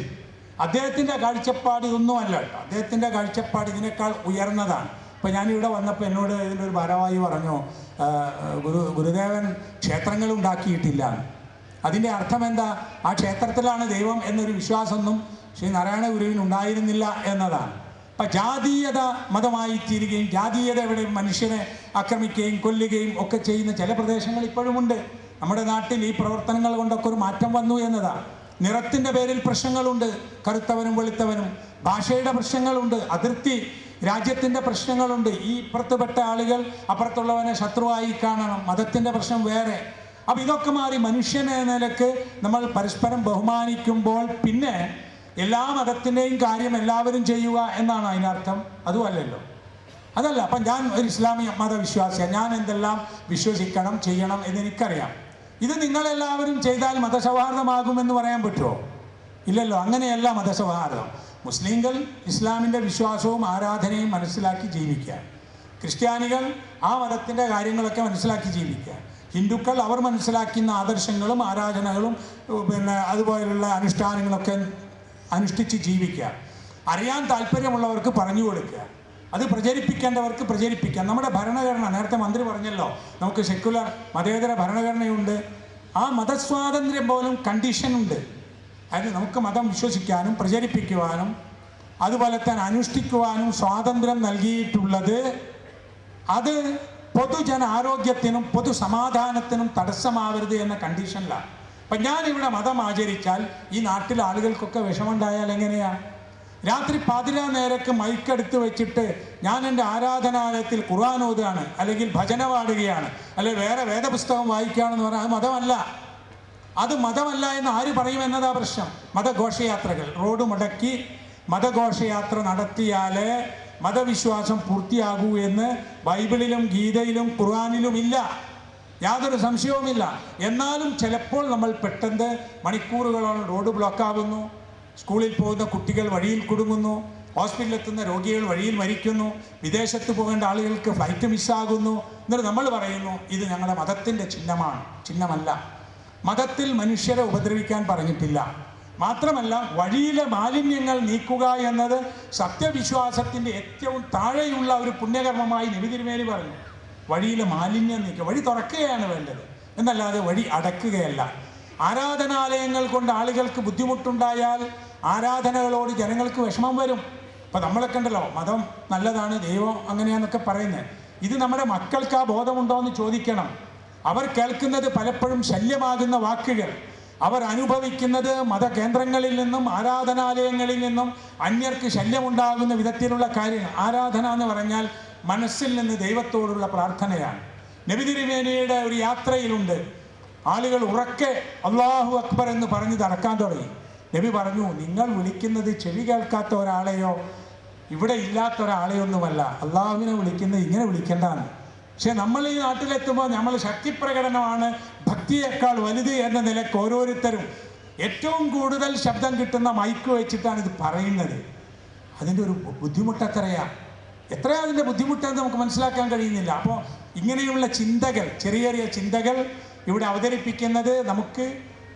അദ്ദേഹത്തിൻ്റെ കാഴ്ചപ്പാട് ഇതൊന്നുമല്ല കേട്ടോ. അദ്ദേഹത്തിൻ്റെ കാഴ്ചപ്പാട് ഇതിനേക്കാൾ ഉയർന്നതാണ്. ഇപ്പോൾ ഞാനിവിടെ വന്നപ്പോൾ എന്നോട് ഇതിൻ്റെ ഒരു ഭാരവാഹി പറഞ്ഞു, ഗുരുദേവൻ ക്ഷേത്രങ്ങൾ ഉണ്ടാക്കിയിട്ടില്ല. അതിൻ്റെ അർത്ഥം എന്താ? ആ ക്ഷേത്രത്തിലാണ് ദൈവം എന്നൊരു വിശ്വാസമൊന്നും ശ്രീ നാരായണ ഗുരുവിന് ഉണ്ടായിരുന്നില്ല എന്നതാണ്. അപ്പം ജാതീയത മതമായി തീരുകയും ജാതീയത ഇവിടെ മനുഷ്യനെ ആക്രമിക്കുകയും കൊല്ലുകയും ഒക്കെ ചെയ്യുന്ന ചില പ്രദേശങ്ങൾ ഇപ്പോഴുമുണ്ട്. നമ്മുടെ നാട്ടിൽ ഈ പ്രവർത്തനങ്ങൾ കൊണ്ടൊക്കെ ഒരു മാറ്റം വന്നു എന്നതാണ്. നിറത്തിൻ്റെ പേരിൽ പ്രശ്നങ്ങളുണ്ട്, കറുത്തവനും വെളുത്തവനും. ഭാഷയുടെ പ്രശ്നങ്ങളുണ്ട്, അതിർത്തി രാജ്യത്തിൻ്റെ പ്രശ്നങ്ങളുണ്ട്. ഈ ഇപ്പുറത്തുപെട്ട ആളുകൾ അപ്പുറത്തുള്ളവനെ ശത്രുവായി കാണണം. മതത്തിൻ്റെ പ്രശ്നം വേറെ. അപ്പം ഇതൊക്കെ മാറി മനുഷ്യനെ നിലക്ക് നമ്മൾ പരസ്പരം ബഹുമാനിക്കുമ്പോൾ പിന്നെ എല്ലാ മതത്തിൻ്റെയും കാര്യം എല്ലാവരും ചെയ്യുക എന്നാണ് അതിനർത്ഥം? അതുമല്ലല്ലോ, അതല്ല. അപ്പം ഞാൻ ഒരു ഇസ്ലാമിക മതവിശ്വാസിയാണ്, ഞാൻ എന്തെല്ലാം വിശ്വസിക്കണം ചെയ്യണം എന്നെനിക്കറിയാം. ഇത് നിങ്ങളെല്ലാവരും ചെയ്താൽ മതസൗഹാർദ്ദമാകുമെന്ന് പറയാൻ പറ്റുമോ? ഇല്ലല്ലോ. അങ്ങനെയല്ല മതസൗഹാർദ്ദം. മുസ്ലിങ്ങൾ ഇസ്ലാമിൻ്റെ വിശ്വാസവും ആരാധനയും മനസ്സിലാക്കി ജീവിക്കുക, ക്രിസ്ത്യാനികൾ ആ മതത്തിൻ്റെ കാര്യങ്ങളൊക്കെ മനസ്സിലാക്കി ജീവിക്കുക, ഹിന്ദുക്കൾ അവർ മനസ്സിലാക്കുന്ന ആദർശങ്ങളും ആരാധനകളും പിന്നെ അതുപോലുള്ള അനുഷ്ഠാനങ്ങളൊക്കെ അനുഷ്ഠിച്ച് ജീവിക്കുക. അറിയാൻ താല്പര്യമുള്ളവർക്ക് പറഞ്ഞു കൊടുക്കുക, അത് പ്രചരിപ്പിക്കേണ്ടവർക്ക് പ്രചരിപ്പിക്കാം. നമ്മുടെ ഭരണഘടന, നേരത്തെ മന്ത്രി പറഞ്ഞല്ലോ, നമുക്ക് സെക്യുലർ മതേതര ഭരണഘടനയുണ്ട്. ആ മതസ്വാതന്ത്ര്യം പോലും കണ്ടീഷനുണ്ട്. അതായത് നമുക്ക് മതം വിശ്വസിക്കാനും പ്രചരിപ്പിക്കുവാനും അതുപോലെ തന്നെ അനുഷ്ഠിക്കുവാനും സ്വാതന്ത്ര്യം നൽകിയിട്ടുള്ളത് അത് പൊതുജന ആരോഗ്യത്തിനും പൊതുസമാധാനത്തിനും തടസ്സമാവരുത് എന്ന കണ്ടീഷനിലാണ്. അപ്പം ഞാനിവിടെ മതം ആചരിച്ചാൽ ഈ നാട്ടിലെ ആളുകൾക്കൊക്കെ വിഷമമുണ്ടായാൽ എങ്ങനെയാണ്? രാത്രി പാതിരാ നേരക്ക് മൈക്കെടുത്ത് വെച്ചിട്ട് ഞാൻ എൻ്റെ ആരാധനാലയത്തിൽ ഖുർആൻ ഓതുകയാണ്, അല്ലെങ്കിൽ ഭജന പാടുകയാണ്, അല്ലെങ്കിൽ വേറെ വേദപുസ്തകം വായിക്കുകയാണെന്ന് പറഞ്ഞാൽ അത് മതമല്ല. അത് മതമല്ല എന്ന് ആര് പറയുമെന്നതാ പ്രശ്നം. മതഘോഷയാത്രകൾ റോഡ് മുടക്കി മതഘോഷയാത്ര നടത്തിയാലേ മതവിശ്വാസം പൂർത്തിയാകൂ എന്ന് ബൈബിളിലും ഗീതയിലും ഖുർആനിലും ഇല്ല, യാതൊരു സംശയവുമില്ല. എന്നാലും ചിലപ്പോൾ നമ്മൾ പെട്ടെന്ന് മണിക്കൂറുകളോളം റോഡ് ബ്ലോക്കാകുന്നു, സ്കൂളിൽ പോകുന്ന കുട്ടികൾ വഴിയിൽ കുടുങ്ങുന്നു, ഹോസ്പിറ്റലിലെത്തുന്ന രോഗികൾ വഴിയിൽ മരിക്കുന്നു, വിദേശത്ത് പോകേണ്ട ആളുകൾക്ക് ഫ്ലൈറ്റ് മിസ്സാകുന്നു. എന്നിട്ട് നമ്മൾ പറയുന്നു ഇത് ഞങ്ങളുടെ മതത്തിൻ്റെ ചിഹ്നമല്ല. മതത്തിൽ മനുഷ്യരെ ഉപദ്രവിക്കാൻ പറഞ്ഞിട്ടില്ല. മാത്രമല്ല, വഴിയിലെ മാലിന്യങ്ങൾ നീക്കുക എന്നത് സത്യവിശ്വാസത്തിൻ്റെ ഏറ്റവും താഴെയുള്ള ഒരു പുണ്യകർമ്മമായി നബി തിരുമേനി പറഞ്ഞു. വഴിയിലെ മാലിന്യം നീക്കുക, വഴി തുറക്കുകയാണ് വേണ്ടത് എന്നല്ലാതെ വഴി അടക്കുകയല്ല. ആരാധനാലയങ്ങൾ കൊണ്ട് ആളുകൾക്ക് ബുദ്ധിമുട്ടുണ്ടായാൽ ആരാധനകളോട് ജനങ്ങൾക്ക് വിഷമം വരും. ഇപ്പം നമ്മളൊക്കെ ഉണ്ടല്ലോ, മതം നല്ലതാണ്, ദൈവം അങ്ങനെയാന്നൊക്കെ പറയുന്നത്. ഇത് നമ്മുടെ മക്കൾക്ക് ആ ബോധമുണ്ടോ എന്ന് ചോദിക്കണം. അവർ കേൾക്കുന്നത് പലപ്പോഴും ശല്യമാകുന്ന വാക്കുകൾ, അവർ അനുഭവിക്കുന്നത് മതകേന്ദ്രങ്ങളിൽ നിന്നും ആരാധനാലയങ്ങളിൽ നിന്നും അന്യർക്ക് ശല്യമുണ്ടാകുന്ന വിധത്തിലുള്ള കാര്യങ്ങൾ. ആരാധന എന്ന് പറഞ്ഞാൽ മനസ്സിൽ നിന്ന് ദൈവത്തോടുള്ള പ്രാർത്ഥനയാണ്. നബി തിരുമേനിയുടെ ഒരു യാത്രയിലുണ്ട്, ആളുകൾ ഉറക്കെ അല്ലാഹു അക്ബർ എന്ന് പറഞ്ഞ് നടക്കാൻ തുടങ്ങി. നബി പറഞ്ഞു, നിങ്ങൾ വിളിക്കുന്നത് ചെവി കേൾക്കാത്ത ഒരാളെയോ ഇവിടെ ഇല്ലാത്ത ഒരാളെയൊന്നുമല്ല, അള്ളാഹുവിനെ വിളിക്കുന്നത് ഇങ്ങനെ വിളിക്കേണ്ടതാണ്. പക്ഷെ നമ്മൾ ഈ നാട്ടിലെത്തുമ്പോൾ നമ്മൾ ശക്തിപ്രകടനമാണ് ഭക്തിയേക്കാൾ വലുത് എന്ന നിലയ്ക്ക് ഓരോരുത്തരും ഏറ്റവും കൂടുതൽ ശബ്ദം കിട്ടുന്ന മൈക്ക് വെച്ചിട്ടാണ് ഇത് പറയുന്നത്. അതിൻ്റെ ഒരു ബുദ്ധിമുട്ട് എത്രയാ അതിൻ്റെ ബുദ്ധിമുട്ടെന്ന് നമുക്ക് മനസ്സിലാക്കാൻ കഴിയുന്നില്ല. അപ്പോൾ ഇങ്ങനെയുള്ള ചിന്തകൾ, ചെറിയ ചെറിയ ചിന്തകൾ ഇവിടെ അവതരിപ്പിക്കുന്നത്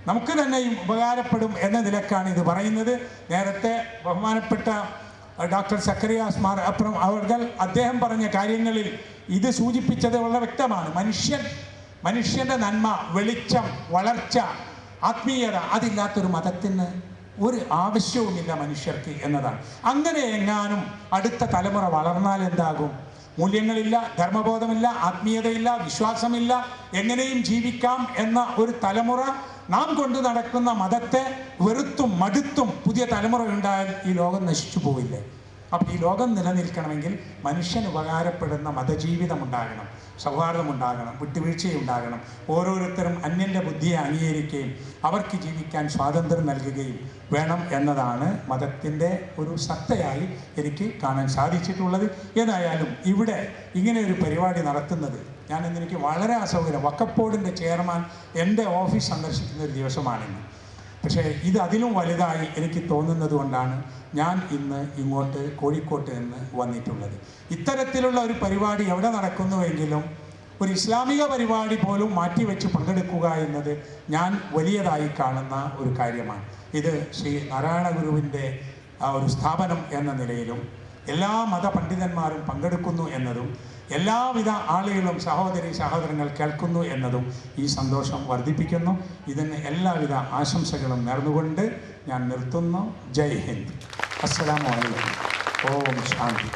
നമുക്ക് തന്നെയും ഉപകാരപ്പെടും എന്ന നിലക്കാണ് ഇത് പറയുന്നത്. നേരത്തെ ബഹുമാനപ്പെട്ട ഡോക്ടർ സക്കറിയാസ് മാർ അപ്രം അവർകൾ അദ്ദേഹം പറഞ്ഞ കാര്യങ്ങളിൽ ഇത് സൂചിപ്പിച്ചത് വളരെ വ്യക്തമാണ്. മനുഷ്യൻ്റെ നന്മ, വെളിച്ചം, വളർച്ച, ആത്മീയത അതില്ലാത്തൊരു മതത്തിന് ഒരു ആവശ്യവുമില്ല മനുഷ്യർക്ക് എന്നതാണ്. അങ്ങനെ എങ്ങാനും അടുത്ത തലമുറ വളർന്നാൽ എന്താകും? മൂല്യങ്ങളില്ല, ധർമ്മബോധമില്ല, ആത്മീയതയില്ല, വിശ്വാസമില്ല, എങ്ങനെയും ജീവിക്കാം എന്ന ഒരു തലമുറ നാം കൊണ്ടു നടക്കുന്ന മതത്തെ വെറുത്തും മടുത്തും പുതിയ തലമുറ ഉണ്ടായാൽ ഈ ലോകം നശിച്ചു പോവില്ലേ? അപ്പോൾ ഈ ലോകം നിലനിൽക്കണമെങ്കിൽ മനുഷ്യന് ഉപകാരപ്പെടുന്ന മതജീവിതം ഉണ്ടാകണം, സൗഹാർദ്ദമുണ്ടാകണം, വിട്ടുവീഴ്ചയുണ്ടാകണം. ഓരോരുത്തരും അന്യൻ്റെ ബുദ്ധിയെ അംഗീകരിക്കുകയും അവർക്ക് ജീവിക്കാൻ സ്വാതന്ത്ര്യം നൽകുകയും വേണം എന്നതാണ് മതത്തിൻ്റെ ഒരു സത്തയായി എനിക്ക് കാണാൻ സാധിച്ചിട്ടുള്ളത്. ഏതായാലും ഇവിടെ ഇങ്ങനെ ഒരു പരിപാടി നടത്തുന്നത് എനിക്ക് വളരെ അസൗകര്യം. വഖഫ് ബോർഡിൻ്റെ ചെയർമാൻ എൻ്റെ ഓഫീസ് സന്ദർശിക്കുന്ന ഒരു ദിവസമാണിന്ന്. പക്ഷേ ഇത് അതിലും വലുതായി എനിക്ക് തോന്നുന്നത് കൊണ്ടാണ് ഞാൻ ഇന്ന് ഇങ്ങോട്ട് കോഴിക്കോട്ട് നിന്ന് വന്നിട്ടുള്ളത്. ഇത്തരത്തിലുള്ള ഒരു പരിപാടി എവിടെ നടക്കുന്നുവെങ്കിലും ഒരു ഇസ്ലാമിക പരിപാടി പോലും മാറ്റിവെച്ച് പങ്കെടുക്കുക എന്നത് ഞാൻ വലിയതായി കാണുന്ന ഒരു കാര്യമാണ്. ഇത് ശ്രീ നാരായണ ഗുരുവിൻ്റെ ഒരു സ്ഥാപനം എന്ന നിലയിലും എല്ലാ മതപണ്ഡിതന്മാരും പങ്കെടുക്കുന്നു എന്നതും എല്ലാവിധ ആളുകളും സഹോദരങ്ങൾ കേൾക്കുന്നു എന്നതും ഈ സന്തോഷം വർദ്ധിപ്പിക്കുന്നു. ഇതിന് എല്ലാവിധ ആശംസകളും നേർന്നുകൊണ്ട് ഞാൻ നിർത്തുന്നു. ജയ് ഹിന്ദ്. അസ്സലാമു അലൈക്കും. ഓം ശാന്തി.